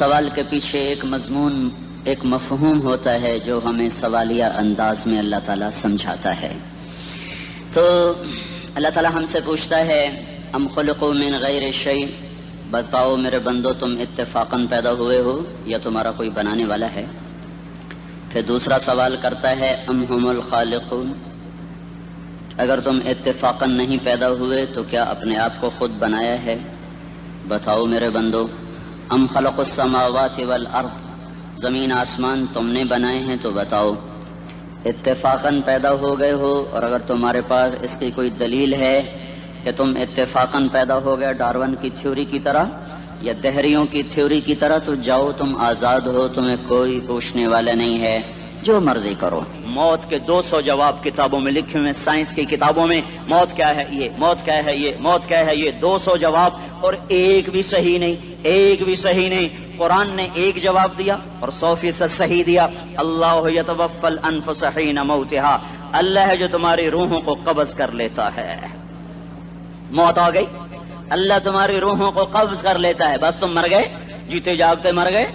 سوال کے پیچھے ایک مضمون، ایک مفہوم ہوتا ہے جو ہمیں سوالیہ انداز میں اللہ تعالیٰ سمجھاتا ہے۔ تو اللہ تعالیٰ ہم سے پوچھتا ہے ام خلقوا من غیر شیء، بتاؤ میرے بندو تم اتفاقاً پیدا ہوئے ہو یا تمہارا کوئی بنانے والا ہے؟ پھر دوسرا سوال کرتا ہے ام ہم الخالقون، اگر تم اتفاقاً نہیں پیدا ہوئے تو کیا اپنے آپ کو خود بنایا ہے؟ بتاؤ میرے بندو ام خلق السماوات والارض، زمین آسمان تم نے بنائے ہیں تو بتاؤ اتفاقاً پیدا ہو گئے ہو؟ اور اگر تمہارے پاس اس کی کوئی دلیل ہے کہ تم اتفاقاً پیدا ہو گئے ڈارون کی تھیوری کی طرح یا دہریوں کی تھیوری کی طرح، تو جاؤ تم آزاد ہو، تمہیں کوئی پوچھنے والا نہیں ہے، جو مرضی کرو۔ موت کے 200 جواب کتابوں میں لکھے ہوئے، سائنس کی کتابوں میں موت کیا ہے یہ، موت کیا ہے یہ، موت کیا ہے یہ، 200 جواب اور ایک بھی صحیح نہیں، ایک بھی صحیح نہیں۔ قرآن نے ایک جواب دیا اور 100% صحیح دیا۔ اللہ یتوفی الانفس حین موتہا، اللہ ہے جو تمہاری روحوں کو قبض کر لیتا ہے۔ موت آ گئی، اللہ تمہاری روحوں کو قبض کر لیتا ہے، بس تم مر گئے، جیتے جاگتے مر گئے،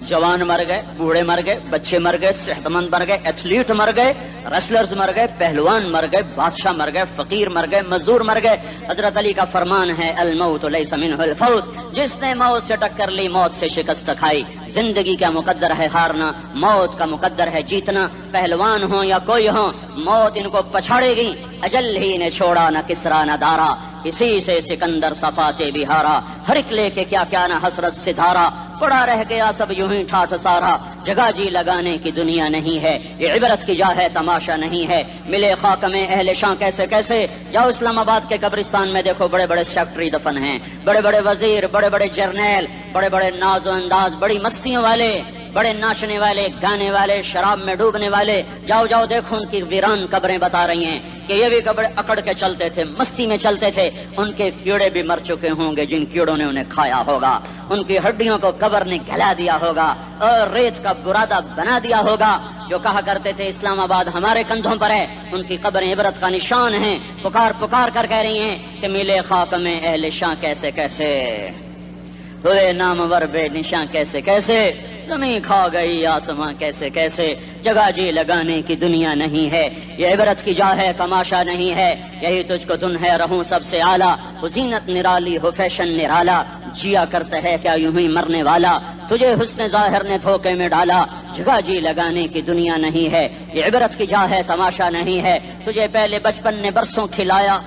جوان مر گئے، بوڑھے مر گئے، بچے مر گئے، صحت مند مر گئے، ایتھلیٹ مر گئے، ریسلرز مر گئے، پہلوان مر گئے، بادشاہ مر گئے، فقیر مر گئے، مزدور مر گئے۔ حضرت علی کا فرمان ہے الموت لیس منہ الفوت، جس نے موت سے ٹکر لی موت سے شکست کھائی۔ زندگی کا مقدر ہے ہارنا، موت کا مقدر ہے جیتنا۔ پہلوان ہوں یا کوئی ہو، موت ان کو پچھاڑے گی۔ اجل ہی نے چھوڑا نہ کسرا نہ دارا، اسی سے سکندر صفاتے بہارا۔ ہر ایک لے کے کیا کیا نہ حسرت ستارہ، پڑا رہ گیا سب یوں ہی ٹھاٹھ سارا۔ جگہ جی لگانے کی دنیا نہیں ہے، یہ عبرت کی جا ہے تماشا نہیں ہے۔ ملے خاک میں اہل شاں کیسے کیسے، جاؤ اسلام آباد کے قبرستان میں دیکھو، بڑے بڑے سیکٹری دفن ہیں، بڑے بڑے وزیر، بڑے بڑے جرنیل، بڑے بڑے ناز و انداز، بڑی مستیوں والے، بڑے ناچنے والے، گانے والے، شراب میں ڈوبنے والے۔ جاؤ جاؤ دیکھو ان کی ویران قبریں بتا رہی ہیں کہ یہ بھی قبر اکڑ کے چلتے تھے، مستی میں چلتے تھے، ان کے کیڑے بھی مر چکے ہوں گے جن کیڑوں نے انہیں کھایا ہوگا، ان کی ہڈیوں کو قبر نے گلا دیا ہوگا اور ریت کا برادہ بنا دیا ہوگا۔ جو کہا کرتے تھے اسلام آباد ہمارے کندھوں پر ہے، ان کی قبریں عبرت کا نشان ہیں۔ پکار پکار کر کہہ رہی ہیں کہ ملے خاک میں اہل شاں کیسے کیسے، ہوئے نامور بے نشاں کیسے کیسے، زمین کھا گئی آسماں کیسے کیسے۔ جگہ جی لگانے کی دنیا نہیں ہے، یہ عبرت کی جا ہے تماشا نہیں ہے۔ یہی تجھ کو دن ہے رہوں سب سے اعلیٰ، ہو زینت نرالی ہو فیشن نرالا، جیا کرتا ہے کیا یوں ہی مرنے والا، تجھے حسن ظاہر نے دھوکے میں ڈالا۔ جگہ جی لگانے کی دنیا نہیں ہے، یہ عبرت کی جا ہے تماشا نہیں ہے۔ تجھے پہلے بچپن نے برسوں کھلایا،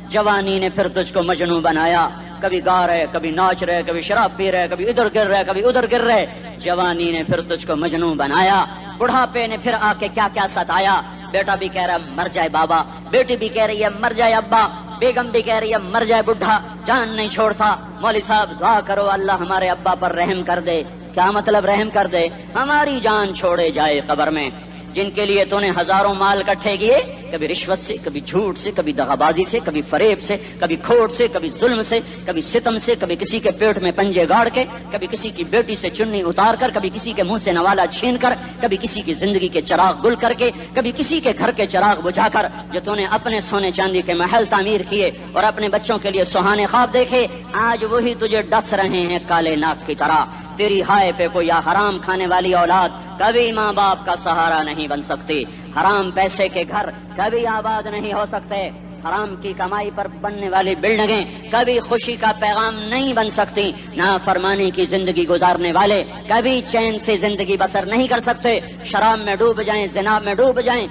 جوانی نے پھر تجھ کو مجنوں بنایا۔ کبھی گا رہے، کبھی ناچ رہے، کبھی شراب پی رہے، کبھی ادھر گر رہے، کبھی ادھر گر رہے۔ جوانی نے پھر تجھ کو مجنوں بنایا، بڑھاپے نے پھر آ کے کیا کیا ستایا۔ بیٹا بھی کہہ رہا ہے مر جائے بابا، بیٹی بھی کہہ رہی ہے مر جائے ابا، بیگم بھی کہہ رہی ہے مر جائے بڈھا، جان نہیں چھوڑتا۔ مولوی صاحب دعا کرو اللہ ہمارے ابا پر رحم کر دے۔ کیا مطلب رحم کر دے؟ ہماری جان چھوڑے جائے قبر میں۔ جن کے لیے تو نے ہزاروں مال اکٹھے کیے، کبھی رشوت سے، کبھی جھوٹ سے، کبھی دغابازی سے، کبھی فریب سے، کبھی کھوٹ سے، کبھی ظلم سے، کبھی ستم سے، کبھی کسی کے پیٹ میں پنجے گاڑ کے، کبھی کسی کی بیٹی سے چنی اتار کر، کبھی کسی کے منہ سے نوالا چھین کر، کبھی کسی کی زندگی کے چراغ گل کر کے، کبھی کسی کے گھر کے چراغ بجھا کر، جو تو نے اپنے سونے چاندی کے محل تعمیر کیے اور اپنے بچوں کے لیے سہانے خواب دیکھے، آج وہی تجھے ڈس رہے ہیں کالے ناک کی طرح۔ تیری ہائے پہ کوئی حرام کھانے والی اولاد کبھی ماں باپ کا سہارا نہیں بن سکتی۔ حرام پیسے کے گھر کبھی آباد نہیں ہو سکتے۔ حرام کی کمائی پر بننے والی بلڈنگیں کبھی خوشی کا پیغام نہیں بن سکتی۔ نافرمانی کی زندگی گزارنے والے کبھی چین سے زندگی بسر نہیں کر سکتے۔ شراب میں ڈوب جائیں، زنا میں ڈوب جائیں،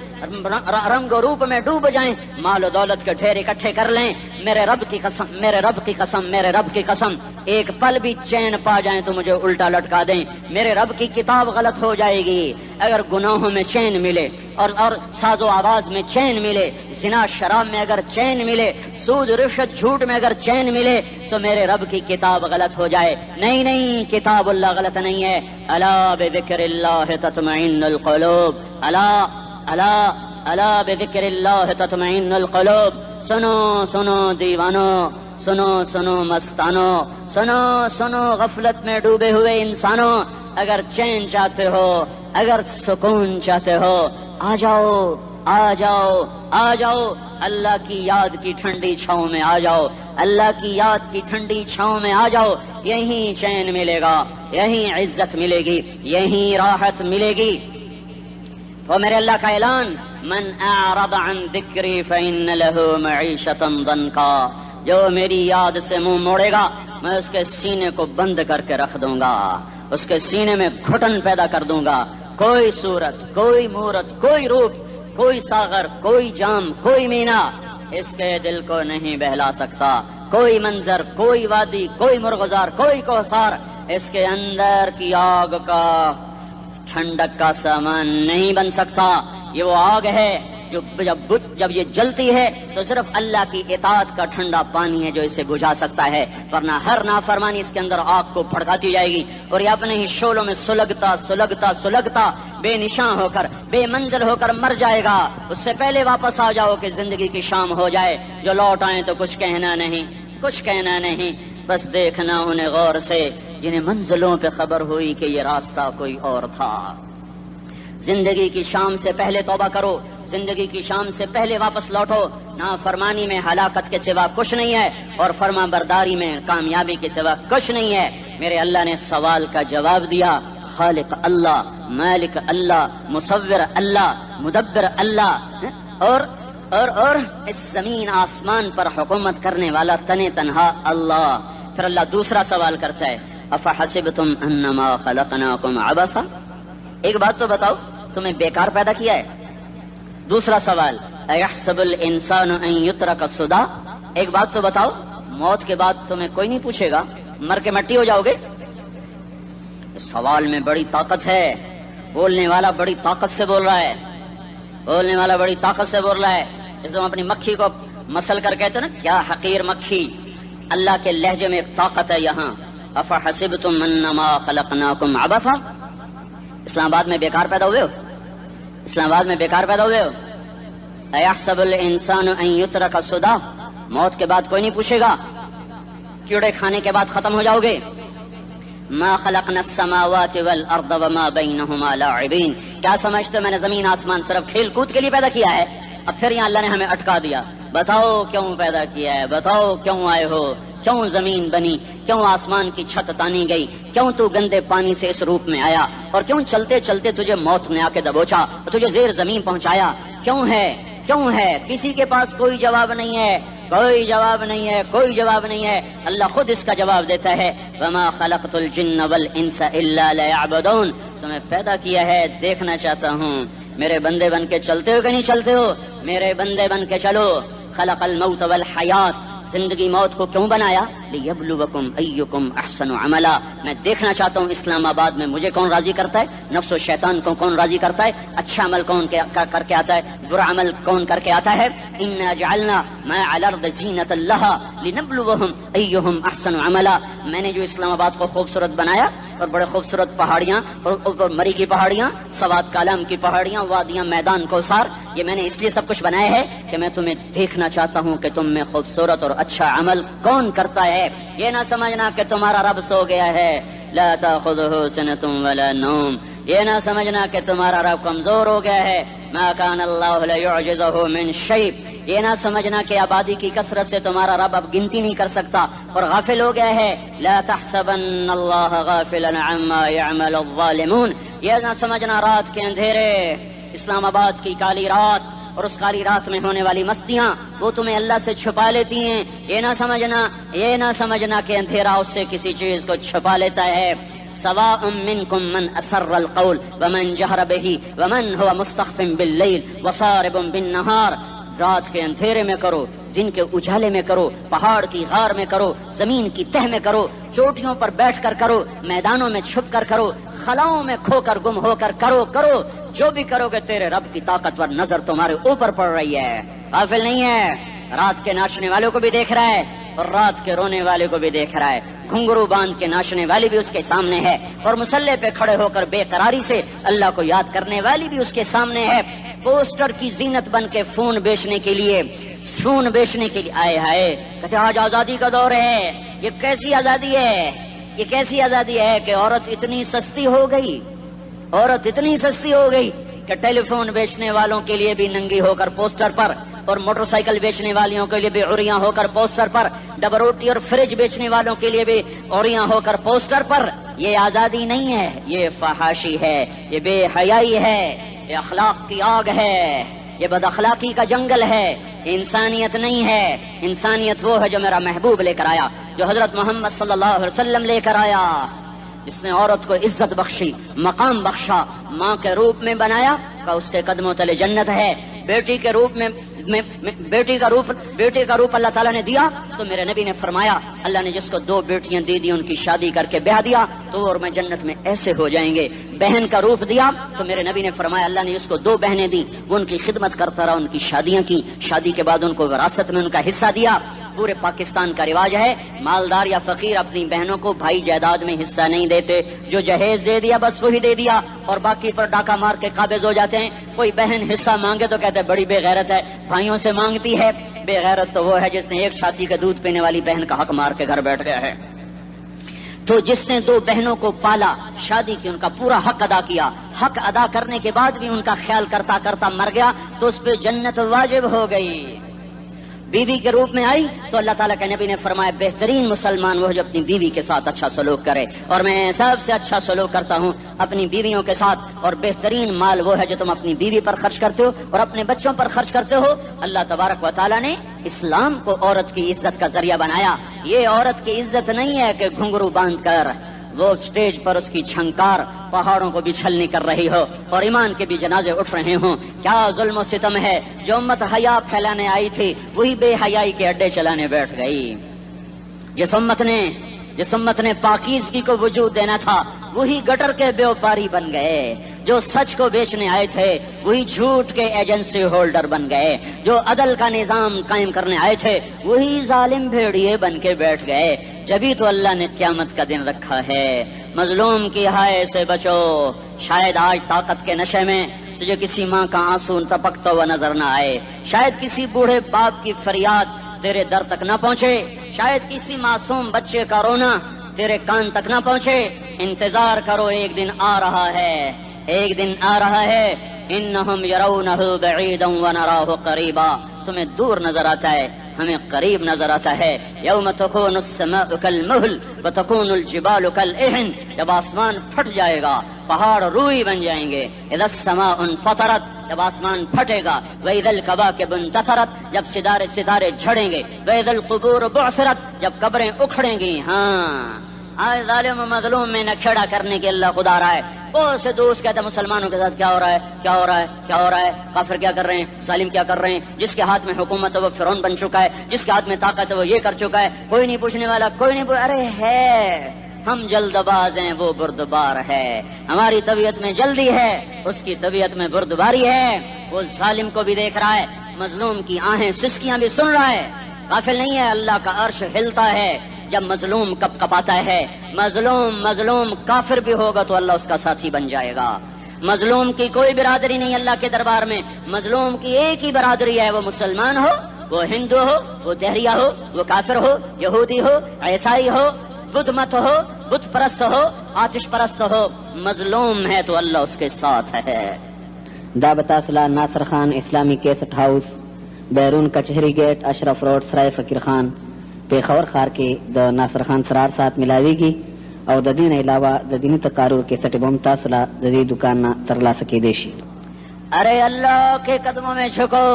رنگ و روپ میں ڈوب جائیں، مال و دولت کے ڈھیر اکٹھے کر لیں، میرے رب کی قسم، میرے رب کی قسم، میرے رب کی قسم، ایک پل بھی چین پا جائیں تو مجھے الٹا لٹکا دیں، میرے رب کی کتاب غلط ہو جائے گی۔ اگر گناہوں میں چین ملے اور ساز و آواز میں چین ملے، زنا شراب میں اگر چین ملے، سود رشوت جھوٹ میں اگر چین ملے، تو میرے رب کی کتاب غلط ہو جائے۔ نہیں نہیں، کتاب اللہ غلط نہیں ہے۔ الا بذکر اللہ تطمئن القلوب، الا الا الا بذکر اللہ تطمئن القلوب۔ سنو سنو دیوانو، سنو سنو مستانو، سنو سنو غفلت میں ڈوبے ہوئے انسانوں، اگر چین چاہتے ہو، اگر سکون چاہتے ہو، آ جاؤ آ جاؤ آ جاؤ اللہ کی یاد کی ٹھنڈی چھاؤں میں آ جاؤ، اللہ کی یاد کی ٹھنڈی چھاؤں میں آ جاؤ، یہیں چین ملے گا، یہیں عزت ملے گی، یہیں راحت ملے گی۔ تو میرے اللہ کا اعلان، من اعرض عن ذکری فإن له معیشۃ ضنکا، جو میری یاد سے منہ موڑے گا میں اس کے سینے کو بند کر کے رکھ دوں گا، اس کے سینے میں گھٹن پیدا کر دوں گا۔ کوئی صورت، کوئی مورت، کوئی روپ، کوئی ساغر، کوئی جام، کوئی مینا اس کے دل کو نہیں بہلا سکتا، کوئی منظر، کوئی وادی، کوئی مرغزار، کوئی کوثر اس کے اندر کی آگ کا ٹھنڈک کا سامان نہیں بن سکتا۔ یہ وہ آگ ہے جو جب یہ جلتی ہے تو صرف اللہ کی اطاعت کا ٹھنڈا پانی ہے جو اسے بجھا سکتا ہے، ورنہ ہر نافرمانی اس کے اندر آگ کو بھڑکاتی جائے گی اور یہ اپنے ہی شعلوں میں سلگتا سلگتا سلگتا بے نشاں ہو کر، بے منزل ہو کر مر جائے گا۔ اس سے پہلے واپس آ جاؤ کہ زندگی کی شام ہو جائے، جو لوٹ آئیں تو کچھ کہنا نہیں، کچھ کہنا نہیں، بس دیکھنا انہیں غور سے جنہیں منزلوں پہ خبر ہوئی کہ یہ راستہ کوئی اور تھا۔ زندگی کی شام سے پہلے توبہ کرو، زندگی کی شام سے پہلے واپس لوٹو۔ نافرمانی میں ہلاکت کے سوا کچھ نہیں ہے اور فرما برداری میں کامیابی کے سوا کچھ نہیں ہے۔ میرے اللہ نے سوال کا جواب دیا، خالق اللہ، مالک اللہ، مصور اللہ، مدبر اللہ، اور اس زمین آسمان پر حکومت کرنے والا تنے تنہا اللہ۔ پھر اللہ دوسرا سوال کرتا ہے، افحسبتم انما خلقناکم عبثا، ایک بات تو بتاؤ تمہیں بیکار پیدا کیا ہے؟ دوسرا سوال، ایحسب الانسان ان یترک سدی، ایک بات تو بتاؤ موت کے بعد تمہیں کوئی نہیں پوچھے گا، مر کے مٹی ہو جاؤ گے؟ سوال میں بڑی طاقت ہے، بولنے والا بڑی طاقت سے بول رہا ہے، بولنے والا بڑی طاقت سے بول رہا ہے۔ اس کو اپنی مکھی کو مسل کر کہتے ہیں نا، کیا حقیر مکھی، اللہ کے لہجے میں ایک طاقت ہے یہاں۔ افحسبتم انما خلقناکم عبثا، اسلام آباد میں بیکار پیدا ہوئے ہو؟ اسلام آباد میں بیکار پیدا ہوئے ہو؟ ایحسب الانسان ان یترک سدی، موت کے بعد کوئی نہیں پوچھے گا، کیڑے کھانے کے بعد ختم ہو جاؤ گے۔ ما خلقنا السماوات والارض وما بینہما لاعبین، کیا سمجھتے ہو میں نے زمین آسمان صرف کھیل کود کے لیے پیدا کیا ہے؟ اب پھر یہاں اللہ نے ہمیں اٹکا دیا، بتاؤ کیوں پیدا کیا ہے، بتاؤ کیوں آئے ہو، کیوں زمین بنی، کیوں آسمان کی چھت تانی گئی، کیوں تو گندے پانی سے اس روپ میں آیا، اور کیوں چلتے چلتے تجھے موت نے آ کے دبوچا اور تجھے زیر زمین پہنچایا، کیوں ہے، کیوں ہے؟ کسی کے پاس کوئی جواب نہیں ہے، کوئی جواب نہیں ہے، کوئی جواب نہیں ہے، اللہ خود اس کا جواب دیتا ہے، وما خلقت الجن والانس الا لیعبدون، تمہیں پیدا کیا ہے دیکھنا چاہتا ہوں میرے بندے بن کے چلتے ہو کہ نہیں چلتے ہو، میرے بندے بن کے چلو۔ خلق الموت والحیات، زندگی موت کو کیوں بنایا؟ لیبلوکم ایکم احسن عملا، میں دیکھنا چاہتا ہوں اسلام آباد میں مجھے کون راضی کرتا ہے، نفس و شیطان کو کون راضی کرتا ہے، اچھا عمل کون کر کے آتا ہے، برا عمل کون کر کے آتا ہے۔ انا جعلنا ما علی الارض زینۃ لها لنبلوہم ایہم احسن عملا، میں نے جو اسلام آباد کو خوبصورت بنایا اور بڑے خوبصورت پہاڑیاں اور اوپر مری کی پہاڑیاں، سوات کالام کی پہاڑیاں، وادیاں، میدان کوثر، یہ میں نے اس لیے سب کچھ بنایا ہے کہ میں تمہیں دیکھنا چاہتا ہوں کہ تم میں خوبصورت اور اچھا عمل کون کرتا ہے۔ یہ نہ سمجھنا کہ تمہارا رب سو گیا ہے، لا تاخذہ سنۃ ولا نوم، یہ نہ سمجھنا کہ تمہارا رب کمزور ہو گیا ہے، ما کان اللہ لیعجزہ من شیء، یہ نہ سمجھنا کہ آبادی کی کثرت سے تمہارا رب اب گنتی نہیں کر سکتا اور غافل ہو گیا ہے، لا تحسبن اللہ غافلا عما يعمل الظالمون، یہ نہ سمجھنا رات کے اندھیرے، اسلام آباد کی کالی رات اور اس کالی رات میں ہونے والی مستیاں وہ تمہیں اللہ سے چھپا لیتی ہیں، یہ نہ سمجھنا کہ اندھیرا اس سے کسی چیز کو چھپا لیتا ہے۔ سواء منکم من اسر القول ومن جہر به ومن هو مستخف باللیل وصارب بالنہار، رات کے اندھیرے میں کرو، دن کے اجالے میں کرو، پہاڑ کی غار میں کرو، زمین کی تہ میں کرو، چوٹیوں پر بیٹھ کر کرو، میدانوں میں چھپ کر کرو، خلاؤں میں کھو کر گم ہو کر کرو، جو بھی کرو گے تیرے رب کی طاقتور نظر تمہارے اوپر پڑ رہی ہے، غافل نہیں ہے، رات کے ناچنے والوں کو بھی دیکھ رہا ہے اور رات کے رونے والے کو بھی دیکھ رہا ہے، گھنگرو باندھ کے ناچنے والی بھی اس کے سامنے ہے اور مسلح پہ کھڑے ہو کر بے قراری سے اللہ کو یاد کرنے والی بھی اس کے سامنے ہے، پوسٹر کی زینت بن کے فون بیچنے کے لیے آئے ہائے کہتے آج آزادی کا دور ہے، یہ کیسی آزادی ہے، یہ کیسی آزادی ہے کہ عورت اتنی سستی ہو گئی کہ ٹیلی فون بیچنے والوں کے لیے بھی ننگی ہو کر پوسٹر پر، اور موٹر سائیکل بیچنے والیوں کے لیے بھی عریاں ہو کر پوسٹر پر، ڈبل روٹی اور فریج بیچنے والوں کے لیے بھی عریاں ہو کر پوسٹر پر. یہ آزادی نہیں ہے، یہ فحاشی ہے، یہ بے حیائی ہے، یہ اخلاق کی آگ ہے، یہ بد اخلاقی کا جنگل ہے. انسانیت نہیں ہے. انسانیت وہ ہے جو میرا محبوب لے کر آیا، جو حضرت محمد صلی اللہ علیہ وسلم لے کر آیا، جس نے عورت کو عزت بخشی، مقام بخشا، ماں کے روپ میں بنایا کہ اس کے قدموں تلے جنت ہے. بیٹی کے روپ میں بیٹی کا روپ اللہ تعالیٰ نے دیا تو میرے نبی نے فرمایا اللہ نے جس کو 2 بیٹیاں دے دی ان کی شادی کر کے بیاہ دیا تو اور میں جنت میں ایسے ہو جائیں گے. بہن کا روپ دیا تو میرے نبی نے فرمایا اللہ نے جس کو 2 بہنیں دی وہ ان کی خدمت کرتا رہا، ان کی شادیاں کی، شادی کے بعد ان کو وراثت میں ان کا حصہ دیا. پورے پاکستان کا رواج ہے مالدار یا فقیر اپنی بہنوں کو بھائی جائیداد میں حصہ نہیں دیتے، جو جہیز دے دیا بس وہی دے دیا اور باقی پر ڈاکہ مار کے قابض ہو جاتے ہیں. کوئی بہن حصہ مانگے تو کہتے ہیں بڑی بے غیرت ہے، بھائیوں سے مانگتی ہے. بے غیرت تو وہ ہے جس نے ایک چھاتی کا دودھ پینے والی بہن کا حق مار کے گھر بیٹھ گیا ہے. تو جس نے 2 بہنوں کو پالا، شادی کی، ان کا پورا حق ادا کیا، حق ادا کرنے کے بعد بھی ان کا خیال کرتا کرتا مر گیا تو اس پہ جنت واجب ہو گئی. بیوی کے روپ میں آئی تو اللہ تعالیٰ کے نبی نے فرمایا بہترین مسلمان وہ جو اپنی بیوی کے ساتھ اچھا سلوک کرے، اور میں سب سے اچھا سلوک کرتا ہوں اپنی بیویوں کے ساتھ. اور بہترین مال وہ ہے جو تم اپنی بیوی پر خرچ کرتے ہو اور اپنے بچوں پر خرچ کرتے ہو. اللہ تبارک و تعالیٰ نے اسلام کو عورت کی عزت کا ذریعہ بنایا. یہ عورت کی عزت نہیں ہے کہ گھنگرو باندھ کر وہ سٹیج پر اس کی چھنکار پہاڑوں کو بھی چھلنی کر رہی ہو اور ایمان کے بھی جنازے اٹھ رہے ہوں. کیا ظلم و ستم ہے. جو امت حیا پھیلانے آئی تھی وہی بے حیائی کے اڈے چلانے بیٹھ گئی. جس امت نے پاکیزگی کو وجود دینا تھا وہی گٹر کے بیوپاری بن گئے. جو سچ کو بیچنے آئے تھے وہی جھوٹ کے ایجنسی ہولڈر بن گئے. جو عدل کا نظام قائم کرنے آئے تھے وہی ظالم بھیڑیے بن کے بیٹھ گئے. جبھی تو اللہ نے قیامت کا دن رکھا ہے. مظلوم کی ہائے سے بچو. شاید آج طاقت کے نشے میں تجھے کسی ماں کا آنسو ٹپکتا ہوا نظر نہ آئے، شاید کسی بوڑھے باپ کی فریاد تیرے در تک نہ پہنچے، شاید کسی معصوم بچے کا رونا تیرے کان تک نہ پہنچے. انتظار کرو، ایک دن آ رہا ہے، ایک دن آ رہا ہے. انہم یرونہ بعیدا ونراہ قریبا. تمہیں دور نظر آتا ہے، ہمیں قریب نظر آتا ہے. یوم تکون السماء کالمہل وتکون الجبال کالعہن. جب آسمان پھٹ جائے گا پہاڑ روئی بن جائیں گے. اذا السماء انفطرت. جب آسمان پھٹے گا. واذا الکواکب انتثرت. جب ستارے جھڑیں گے. واذا القبور بعثرت. جب قبریں اکھڑیں گی. ہاں آج ظالم و مظلوم میں نہ کھڑا کرنے کے اللہ خدا رہا ہے. بہت سے دوست کہتے ہیں مسلمانوں کے ساتھ کیا ہو رہا ہے، کیا ہو رہا ہے، کیا ہو رہا ہے، کافر کیا کر رہے ہیں، ظالم کیا کر رہے ہیں. جس کے ہاتھ میں حکومت ہے وہ فرعون بن چکا ہے، جس کے ہاتھ میں طاقت ہے وہ یہ کر چکا ہے. کوئی نہیں پوچھنے والا، کوئی نہیں ارے ہے ہم جلد باز ہیں، وہ بردبار ہے. ہماری طبیعت میں جلدی ہے، اس کی طبیعت میں بردباری ہے. وہ ظالم کو بھی دیکھ رہا ہے، مظلوم کی آہیں سسکیاں بھی سن رہا ہے. غافل نہیں ہے. اللہ کا عرش ہلتا ہے جب مظلوم کپ کپاتا ہے. مظلوم کافر بھی ہوگا تو اللہ اس کا ساتھی بن جائے گا. مظلوم کی کوئی برادری نہیں اللہ کے دربار میں. مظلوم کی ایک ہی برادری ہے، وہ مسلمان ہو، وہ ہندو ہو، وہ دہریہ ہو، وہ کافر ہو، یہودی ہو، عیسائی ہو، بدھ مت ہو، بت پرست ہو، آتش پرست ہو. مظلوم ہے تو اللہ اس کے ساتھ ہے. دا بتاسلا ناصر خان اسلامی کیسٹ ہاؤس، بیرون کچہری گیٹ، اشرف روڈ، سرائے فقیر خان، پیښور ښار کې د ناصر خان سرار سات ملاویږي او د دین علاوه د دینی تقارر کې سټ بم تاسو لا د دې دکان نه ترلاسه کېدی شي. ارے اللہ کے قدموں میں جھکو،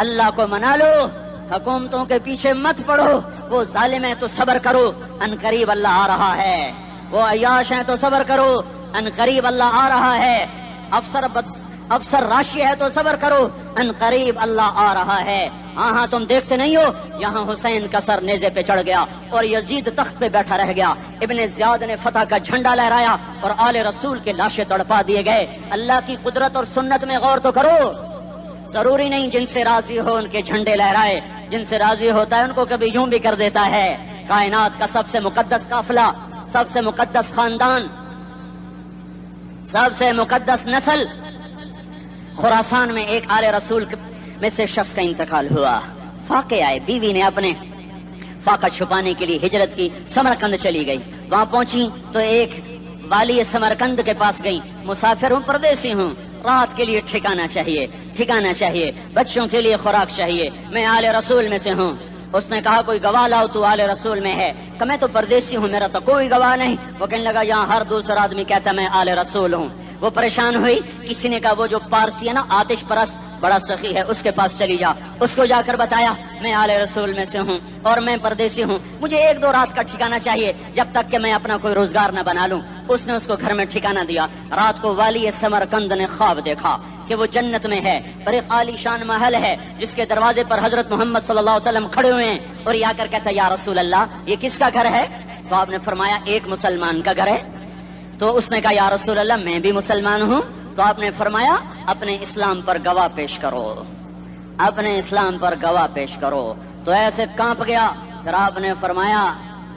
اللہ کو منا لو، حکومتوں کے پیچھے مت پڑو. وہ ظالم ہے تو صبر کرو، ان قریب اللہ آ رہا ہے. وہ عیاش ہیں تو صبر کرو، ان قریب اللہ آ رہا ہے. افسر راشی ہے تو صبر کرو، ان قریب اللہ آ رہا ہے. ہاں تم دیکھتے نہیں ہو یہاں حسین کا سر نیزے پہ چڑھ گیا اور یزید تخت پہ بیٹھا رہ گیا. ابن زیاد نے فتح کا جھنڈا لہرایا اور آل رسول کے لاشیں تڑپا دیے گئے. اللہ کی قدرت اور سنت میں غور تو کرو. ضروری نہیں جن سے راضی ہو ان کے جھنڈے لہرائے، جن سے راضی ہوتا ہے ان کو کبھی یوں بھی کر دیتا ہے. کائنات کا سب سے مقدس قافلہ، سب سے مقدس خاندان، سب سے مقدس نسل، خراسان میں ایک آل رسول میں سے شخص کا انتقال ہوا. فاقے آئے، بیوی نے اپنے فاقہ چھپانے کے لیے ہجرت کی، سمرقند چلی گئی. وہاں پہنچی تو ایک والی سمرقند کے پاس گئی. مسافر ہوں، پردیسی ہوں، رات کے لیے ٹھکانا چاہیے، بچوں کے لیے خوراک چاہیے. میں آل رسول میں سے ہوں. اس نے کہا کوئی گواہ لاؤ تو آل رسول میں ہے. کہ میں تو پردیسی ہوں، میرا تو کوئی گواہ نہیں. وہ کہنے لگا یہاں ہر دوسرا آدمی کہتا میں آل رسول ہوں. وہ پریشان ہوئی. کسی نے کہا وہ جو پارسی ہے نا آتش پرست بڑا سخی ہے، اس کے پاس چلی جا. اس کو جا کر بتایا میں آل رسول میں سے ہوں اور میں پردیسی ہوں، مجھے 1-2 رات کا ٹھکانہ چاہیے جب تک کہ میں اپنا کوئی روزگار نہ بنا لوں. اس نے اس کو گھر میں ٹھکانہ دیا. رات کو والی سمرقند نے خواب دیکھا کہ وہ جنت میں ہے اور ایک عالی شان محل ہے جس کے دروازے پر حضرت محمد صلی اللہ علیہ وسلم کھڑے ہوئے ہیں اور یہ آ کر کہتا یا رسول اللہ یہ کس کا گھر ہے؟ تو آپ نے فرمایا ایک مسلمان کا گھر ہے. تو اس نے کہا یا رسول اللہ میں بھی مسلمان ہوں. تو آپ نے فرمایا اپنے اسلام پر گواہ پیش کرو، اپنے اسلام پر گواہ پیش کرو. تو ایسے کانپ گیا. پھر آپ نے فرمایا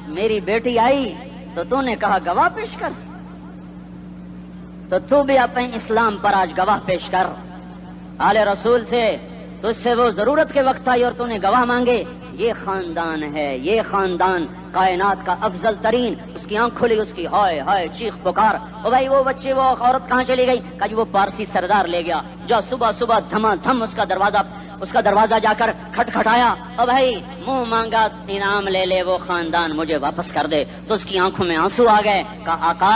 میری بیٹی آئی تو تو نے کہا گواہ پیش کر، تو تو بھی اپنے اسلام پر آج گواہ پیش کر. آل رسول سے تو اس سے وہ ضرورت کے وقت آئی اور تو نے گواہ مانگے. یہ خاندان ہے، یہ خاندان کائنات کا افضل ترین. اس کی آنکھ کھلی، اس کی ہائے ہائے چیخ پکار. او بھائی وہ بچے وہ عورت کہاں چلی گئی؟ کہ وہ پارسی سردار لے گیا. جو صبح صبح دھما دھم اس کا دروازہ جا کر کھٹکھٹایا. او بھائی منہ مانگا انعام لے لے، وہ خاندان مجھے واپس کر دے. تو اس کی آنکھوں میں آنسو آ گئے. کہا آقا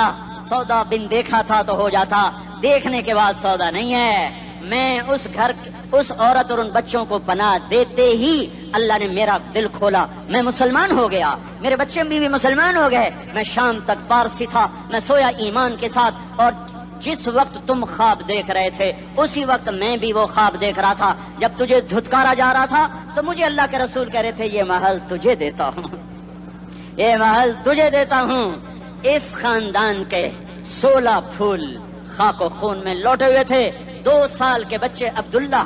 سودا بن دیکھا تھا تو ہو جاتا، دیکھنے کے بعد سودا نہیں ہے. میں اس گھر اس عورت اور ان بچوں کو پناہ دیتے ہی اللہ نے میرا دل کھولا، میں مسلمان ہو گیا، میرے بچے بھی مسلمان ہو گئے. میں شام تک پارسی تھا، میں سویا ایمان کے ساتھ، اور جس وقت تم خواب دیکھ رہے تھے اسی وقت میں بھی وہ خواب دیکھ رہا تھا. جب تجھے دھتکارا جا رہا تھا تو مجھے اللہ کے رسول کہہ رہے تھے یہ محل تجھے دیتا ہوں، یہ محل تجھے دیتا ہوں. اس خاندان کے 16 پھول خاک و خون میں لوٹے ہوئے تھے. 2 سال کے بچے عبداللہ،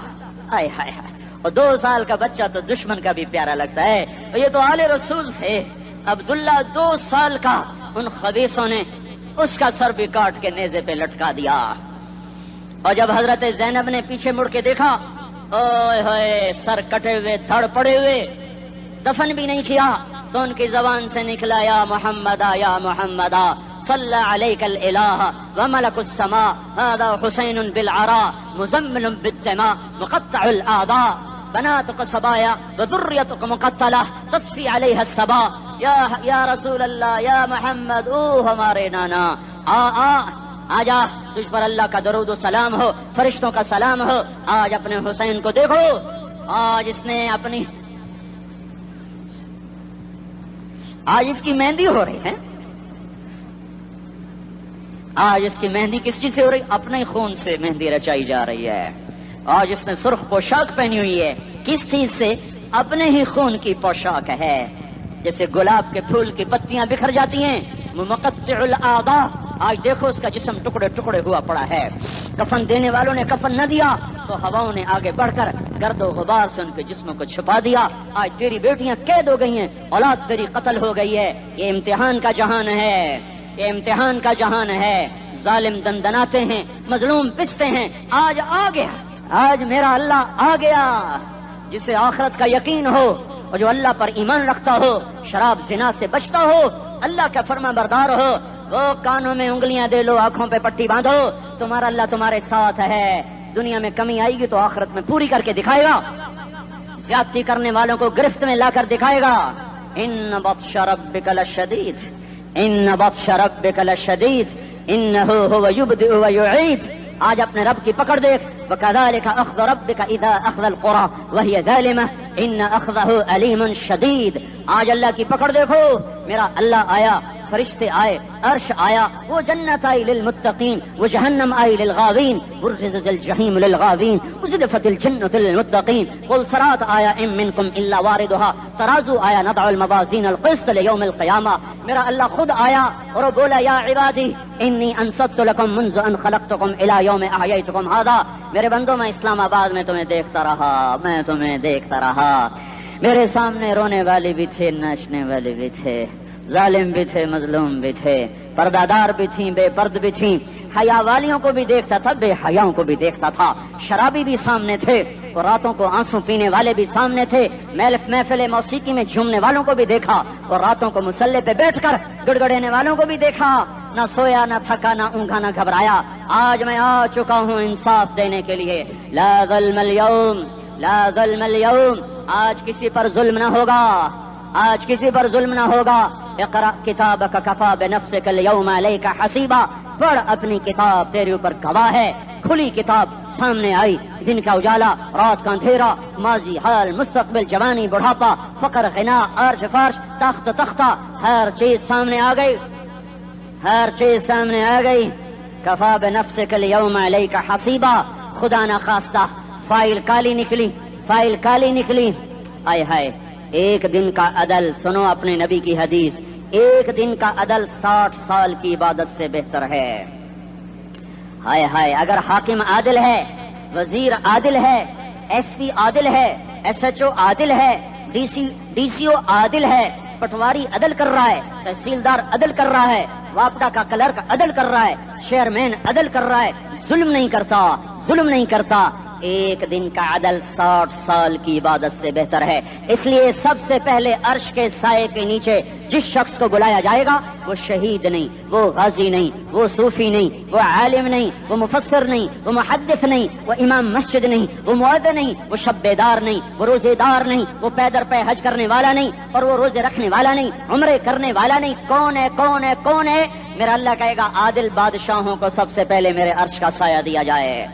آئے ہائے ہائے، اور 2 سال کا بچہ تو دشمن کا بھی پیارا لگتا ہے. یہ تو آل رسول تھے. عبداللہ 2 سال کا، ان خبیثوں نے اس کا سر بھی کاٹ کے نیزے پہ لٹکا دیا. اور جب حضرت زینب نے پیچھے مڑ کے دیکھا، اوئے ہوئے سر کٹے ہوئے، دھڑ پڑے ہوئے، دفن بھی نہیں کیا، تو ان کی زبان سے نکلا یا محمدا یا محمدا صلی علیک الالہ وملک السماء هذا حسین بالعراء مزمل بالدماء مقطع الاعضاء بناتك صبايا وذريتك مقتلہ تصفی علیہ الصبا. یا رسول اللہ یا محمد، او ہمارے نانا، آ جا، تجھ پر اللہ کا درود و سلام ہو، فرشتوں کا سلام ہو. آج اپنے حسین کو دیکھو، آج اس نے آج اس کی مہندی ہو رہی ہے. آج اس کی مہندی کس چیز سے ہو رہی؟ اپنے خون سے مہندی رچائی جا رہی ہے. آج اس نے سرخ پوشاک پہنی ہوئی ہے، کس چیز سے؟ اپنے ہی خون کی پوشاک ہے. جیسے گلاب کے پھول کی پتیاں بکھر جاتی ہیں، مقطع الاعضاء، آج دیکھو اس کا جسم ٹکڑے ٹکڑے ہوا پڑا ہے. کفن دینے والوں نے کفن نہ دیا تو ہواؤں نے آگے بڑھ کر گرد و غبار سے ان کے جسموں کو چھپا دیا. آج تیری بیٹیاں قید ہو گئی ہیں، اولاد تیری قتل ہو گئی ہے. یہ امتحان کا جہان ہے، یہ امتحان کا جہان ہے. ظالم دندناتے ہیں، مظلوم پستے ہیں. آج آ گیا، آج میرا اللہ آ گیا. جسے آخرت کا یقین ہو اور جو اللہ پر ایمان رکھتا ہو، شراب زنا سے بچتا ہو، اللہ کا فرما بردار ہو، وہ کانوں میں انگلیاں دے لو، آنکھوں پہ پٹی باندھو، تمہارا اللہ تمہارے ساتھ ہے. دنیا میں کمی آئے گی تو آخرت میں پوری کر کے دکھائے گا. زیادتی کرنے والوں کو گرفت میں لا کر دکھائے گا. ان بطش ربک لشدید، ان بطش ربک لشدید انہ هو یبدئ و یعید. آج اپنے رب کی پکڑ دیکھ. وکذالک اخذ ربک اذا اخذ القرى وهي ظالمہ ان اخذہ علیم شدید. آج اللہ کی پکڑ دیکھو. میرا اللہ آیا، فرشتے آئے، عرش آیا، وہ جنت آئی للمتقین، وہ جہنم آئی للغاوین، برزت الجحیم للغاوین، ازلفت الجنۃ للمتقین. قل صراط آیا ام منکم الا واردها، ترازو آیا نضع الموازین القسط لیوم القیامہ. میرا اللہ خود آیا اور وہ بولا یا عبادی انی انصت لکم منذ ان خلقتکم الی یوم احییتکم ھذا. میرے بندوں، میں اسلام آباد میں تمہیں دیکھتا رہا، میں تمہیں دیکھتا رہا. میرے سامنے رونے والے بھی تھے، ناچنے والے بھی تھے، ظالم بھی تھے، مظلوم بھی تھے، پردہ دار بھی تھیں، بے پرد بھی تھیں. حیا والیوں کو بھی دیکھتا تھا، بے حیاؤں کو بھی دیکھتا تھا. شرابی بھی سامنے تھے اور راتوں کو آنسو پینے والے بھی سامنے تھے. محفل موسیقی میں جھومنے والوں کو بھی دیکھا اور راتوں کو مسلح پہ بیٹھ کر گڑگڑانے والوں کو بھی دیکھا. نہ سویا نہ تھکا نہ اونگا نہ گھبرایا. آج میں آ چکا ہوں انصاف دینے کے لیے. لا ظلم اليوم لا ظلم اليوم. آج کسی پر ظلم نہ ہوگا, آج کسی پر ظلم نہ ہوگا. اقرأ کتابک کفا بنفسک اليوم علیک حسیبا. پڑھ اپنی کتاب, تیرے اوپر گواہ ہے. کھلی کتاب سامنے آئی, دن کا اجالا, رات کا اندھیرا, ماضی, حال, مستقبل, جوانی, بڑھاپا, فقر, غنا, عرش, فرش, تخت, تختہ, ہر چیز سامنے آ گئی, ہر چیز سامنے آ گئی. کفا بنفسک اليوم علیک حسیبا. خدا نہ خواستہ فائل کالی نکلی, فائل کالی نکلی. آئے ہائے, ایک دن کا عدل, سنو اپنے نبی کی حدیث, ایک دن کا عدل 60 سال کی عبادت سے بہتر ہے. ہائے ہائے, اگر حاکم عادل ہے, وزیر عادل ہے, ایس پی عادل ہے, ایس ایچ او عادل ہے, ڈی سی او عادل ہے, پٹواری عدل کر رہا ہے, تحصیلدار عدل کر رہا ہے, واپڈا کا کلرک عدل کر رہا ہے, چیئرمین عدل کر رہا ہے, ظلم نہیں کرتا, ظلم نہیں کرتا, ایک دن کا عدل 60 سال کی عبادت سے بہتر ہے. اس لیے سب سے پہلے عرش کے سائے کے نیچے جس شخص کو بلایا جائے گا وہ شہید نہیں, وہ غازی نہیں, وہ صوفی نہیں, وہ عالم نہیں, وہ مفسر نہیں, وہ محدث نہیں, وہ امام مسجد نہیں, وہ مؤذن نہیں, وہ شب بیدار نہیں, وہ روزے دار نہیں, وہ پیدر پہ حج کرنے والا نہیں, اور وہ روزے رکھنے والا نہیں, عمرے کرنے والا نہیں. کون ہے, کون ہے, کون ہے؟ میرا اللہ کہے گا عادل بادشاہوں کو سب سے پہلے میرے عرش کا سایہ دیا جائے.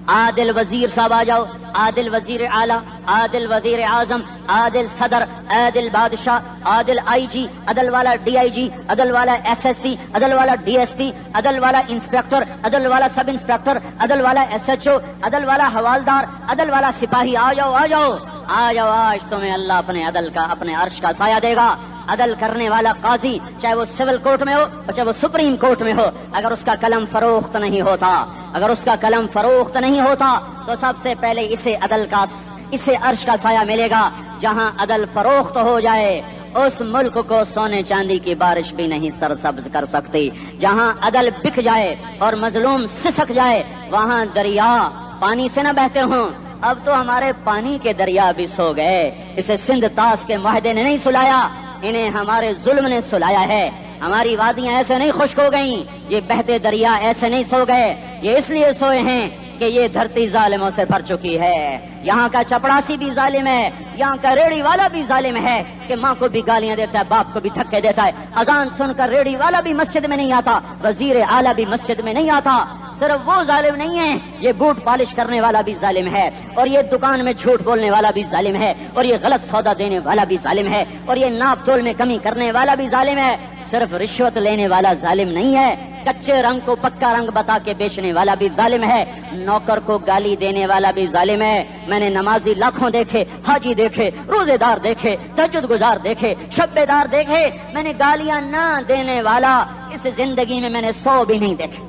عادل وزیر صاحب آ جاؤ, عادل وزیر اعلیٰ, عادل وزیر اعظم, عادل صدر, عادل بادشاہ, عادل آئی جی, عدل والا ڈی آئی جی, عدل والا ایس ایس پی, عدل والا ڈی ایس پی, عدل والا انسپیکٹر, عدل والا سب انسپیکٹر, عدل والا ایس ایچ او, عدل والا حوالدار, عدل والا سپاہی. آ جاؤ, آ جاؤ, آ جاؤ, آج تمہیں اللہ اپنے عدل کا, اپنے عرش کا سایہ دے گا. عدل کرنے والا قاضی, چاہے وہ سول کورٹ میں ہو اور چاہے وہ سپریم کورٹ میں ہو, اگر اس کا قلم فروخت نہیں ہوتا, اگر اس کا قلم فروخت نہیں ہوتا تو سب سے پہلے اسے عدل کا, اسے عرش کا سایہ ملے گا. جہاں عدل فروخت ہو جائے اس ملک کو سونے چاندی کی بارش بھی نہیں سرسبز کر سکتی. جہاں عدل بک جائے اور مظلوم سسک جائے وہاں دریا پانی سے نہ بہتے ہوں. اب تو ہمارے پانی کے دریا بھی سو گئے. اسے سندھ طاس کے معاہدے نے نہیں سلایا, انہیں ہمارے ظلم نے سلایا ہے. ہماری وادیاں ایسے نہیں خشک ہو گئیں, یہ بہتے دریا ایسے نہیں سو گئے. یہ اس لیے سوئے ہیں کہ یہ دھرتی ظالموں سے بھر چکی ہے. یہاں کا چپڑاسی بھی ظالم ہے, یہاں کا ریڑھی والا بھی ظالم ہے کہ ماں کو بھی گالیاں دیتا ہے, باپ کو بھی دھکے دیتا ہے. اذان سن کر ریڑھی والا بھی مسجد میں نہیں آتا, وزیر اعلیٰ بھی مسجد میں نہیں آتا. صرف وہ ظالم نہیں ہے, یہ بوٹ پالش کرنے والا بھی ظالم ہے, اور یہ دکان میں جھوٹ بولنے والا بھی ظالم ہے, اور یہ غلط سودا دینے والا بھی ظالم ہے, اور یہ ناپ تول میں کمی کرنے والا بھی ظالم ہے. صرف رشوت لینے والا ظالم نہیں ہے, کچے رنگ کو پکا رنگ بتا کے بیچنے والا بھی ظالم ہے, نوکر کو گالی دینے والا بھی ظالم ہے. میں نے نمازی لاکھوں دیکھے, حاجی دیکھے, روزے دار دیکھے, تہجد گزار دیکھے, شب بیدار دیکھے, میں نے گالیاں نہ دینے والا اس زندگی میں نے 100 بھی نہیں دیکھے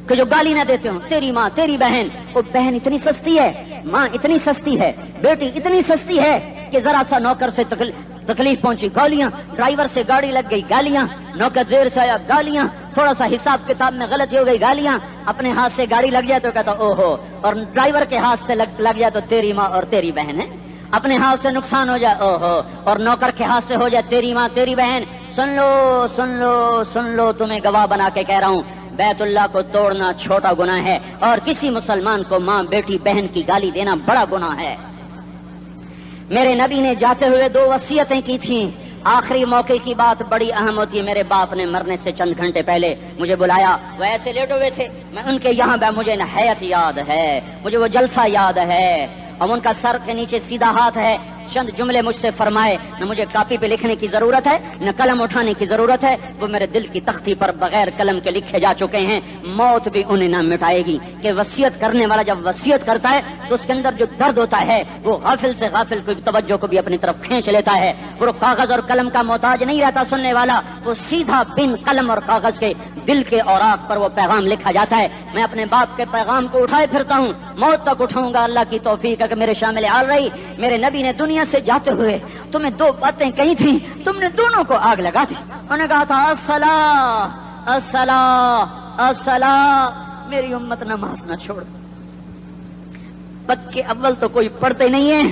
کہ جو گالی نہ دیتے ہوں. تیری ماں, تیری بہن, وہ بہن اتنی سستی ہے, ماں اتنی سستی ہے, بیٹی اتنی سستی ہے کہ ذرا سا نوکر سے تکلیف پہنچی گالیاں, ڈرائیور سے گاڑی لگ گئی گالیاں, نوکر دیر سے آیا گالیاں, تھوڑا سا حساب کتاب میں غلطی ہو گئی گالیاں, اپنے ہاتھ سے گاڑی لگ جائے تو کہتا او ہو, اور ڈرائیور کے ہاتھ سے لگ جائے تو تیری ماں اور تیری بہن ہے. اپنے ہاتھ سے نقصان ہو جائے او ہو, اور نوکر کے ہاتھ سے ہو جائے تیری ماں تیری بہن. سن لو, سن لو, سن لو, تمہیں گواہ بنا کے کہہ رہا ہوں, بیت اللہ کو توڑنا چھوٹا گناہ ہے, اور کسی مسلمان کو ماں, بیٹی, بہن کی گالی دینا بڑا گناہ ہے. میرے نبی نے جاتے ہوئے 2 وصیتیں کی تھیں. آخری موقع کی بات بڑی اہم ہوتی ہے. میرے باپ نے مرنے سے چند گھنٹے پہلے مجھے بلایا, وہ ایسے لیٹے ہوئے تھے, میں ان کے یہاں مجھے نہایت یاد ہے, مجھے وہ جلسہ یاد ہے, اور ان کا سر کے نیچے سیدھا ہاتھ ہے. چند جملے مجھ سے فرمائے, نہ مجھے کاپی پہ لکھنے کی ضرورت ہے نہ قلم اٹھانے کی ضرورت ہے, وہ میرے دل کی تختی پر بغیر قلم کے لکھے جا چکے ہیں. موت بھی انہیں نہ مٹائے گی کہ وصیت کرنے والا جب وصیت کرتا ہے تو اس کے اندر جو درد ہوتا ہے وہ غافل سے غافل کی توجہ کو بھی اپنی طرف کھینچ لیتا ہے. وہ کاغذ اور قلم کا محتاج نہیں رہتا سننے والا, وہ سیدھا بن قلم اور کاغذ کے دل کے اوراق پر وہ پیغام لکھا جاتا ہے. میں اپنے باپ کے پیغام کو اٹھائے پھرتا ہوں, موت تک اٹھاؤں گا, اللہ کی توفیق ہے کہ میرے شامل حال رہی. میرے نبی نے دنیا سے جاتے ہوئے تمہیں 2 باتیں کہی تھیں, تم نے دونوں کو آگ لگا دی. انہوں نے کہا تھا الصلاۃ الصلاۃ الصلاۃ, میری امت نماز نہ چھوڑ. پکے اول تو کوئی پڑھتے نہیں ہیں,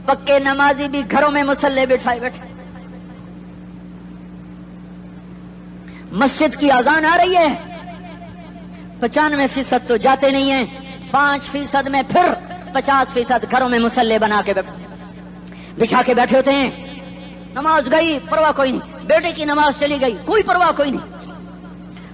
پکے نمازی بھی گھروں میں مصلے بٹھائے بیٹھے. مسجد کی اذان آ رہی ہے، 95% تو جاتے نہیں ہیں، 5% میں پھر 50% گھروں میں مسلح بنا کے بچھا کے بیٹھے ہوتے ہیں. نماز گئی پرواہ کوئی نہیں، بیٹے کی نماز چلی گئی کوئی پرواہ کوئی نہیں.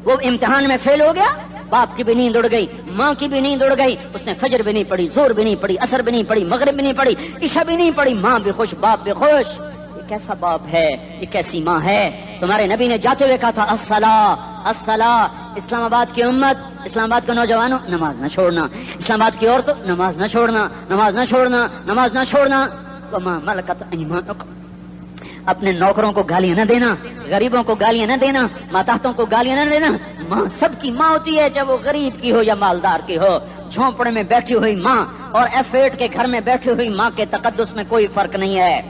وہ امتحان میں فیل ہو گیا، باپ کی بھی نیند اڑ گئی، ماں کی بھی نیند اڑ گئی، اس نے فجر بھی نہیں پڑھی، زور بھی نہیں پڑھی، عصر بھی نہیں پڑھی، مغرب بھی نہیں پڑھی، عشاء بھی نہیں پڑھی. ماں بھی خوش باپ بھی خوش. یہ کیسا باپ ہے، یہ کیسی ماں ہے؟ تمہارے نبی نے جاتے ہوئے کہا تھا الصلاۃ الصلاۃ. اسلام آباد کی امت، اسلام آباد کے نوجوانوں، نماز نہ چھوڑنا. اسلام آباد کی عورتوں، نماز نہ چھوڑنا، نماز نہ چھوڑنا، نماز نہ چھوڑنا. وما ملکت ایمانکم، اپنے نوکروں کو گالیاں نہ دینا، غریبوں کو گالیاں نہ دینا، ماتحتوں کو گالیاں نہ دینا. ماں سب کی ماں ہوتی ہے، چاہے وہ غریب کی ہو یا مالدار کی ہو. جھونپڑے میں بیٹھی ہوئی ماں اور F8 کے گھر میں بیٹھی ہوئی ماں کے تقدس میں کوئی فرق نہیں ہے.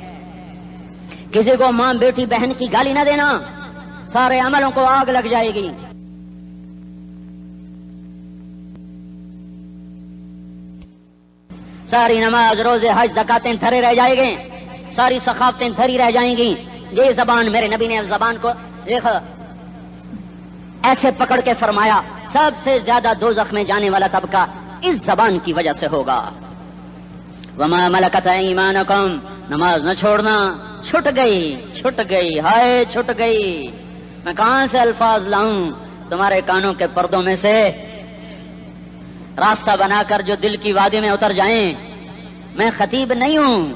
کسی کو ماں بیٹی بہن کی گالی نہ دینا، سارے عملوں کو آگ لگ جائے گی. ساری نماز روزے حج زکاتیں دھرے رہ جائیں گے، ساری ثقافتیں دھری رہ جائیں گی. یہ زبان، میرے نبی نے زبان کو دیکھا ایسے پکڑ کے فرمایا سب سے زیادہ دوزخ میں جانے والا طبقہ اس زبان کی وجہ سے ہوگا. وما ملکت ایمانکم، نماز نہ چھوڑنا. چھٹ گئی ہائے چھٹ گئی. میں کہاں سے الفاظ لاؤں تمہارے کانوں کے پردوں میں سے، راستہ بنا کر جو دل کی وادی میں اتر جائیں. میں خطیب نہیں ہوں،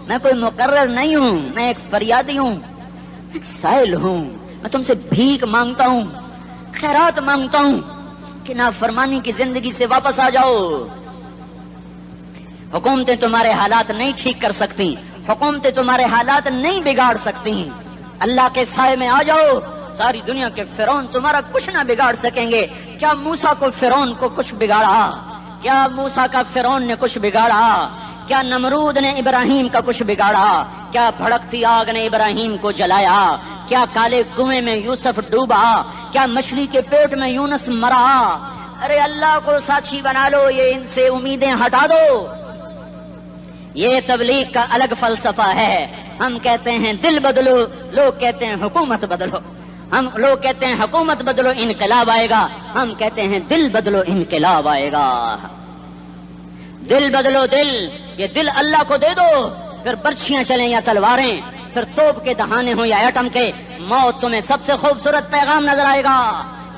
میں کوئی مقرر نہیں ہوں، میں ایک فریادی ہوں، ایک سائل ہوں. میں تم سے بھیک مانگتا ہوں، خیرات مانگتا ہوں کہ نافرمانی کی زندگی سے واپس آ جاؤ. حکومتیں تمہارے حالات نہیں ٹھیک کر سکتی، حکومتیں تمہارے حالات نہیں بگاڑ سکتی. اللہ کے سائے میں آ جاؤ. ساری دنیا کے فرعون تمہارا کچھ نہ بگاڑ سکیں گے. کیا موسیٰ کو فرعون کو کچھ بگاڑا؟ کیا موسیٰ کا فرعون نے کچھ بگاڑا؟ کیا نمرود نے ابراہیم کا کچھ بگاڑا؟ کیا بھڑکتی آگ نے ابراہیم کو جلایا؟ کیا کالے کنویں میں یوسف ڈوبا؟ کیا مچھلی کے پیٹ میں یونس مرا؟ ارے اللہ کو ساتھی بنا لو، یہ ان سے امیدیں ہٹا دو. یہ تبلیغ کا الگ فلسفہ ہے. ہم کہتے ہیں دل بدلو، لوگ کہتے ہیں حکومت بدلو. لوگ کہتے ہیں حکومت بدلو انقلاب آئے گا، ہم کہتے ہیں دل بدلو انقلاب آئے گا. دل بدلو دل، یہ دل اللہ کو دے دو. پھر برچھیاں چلیں یا تلواریں، پھر توپ کے دہانے ہوں یا ایٹم کے، موت تمہیں سب سے خوبصورت پیغام نظر آئے گا.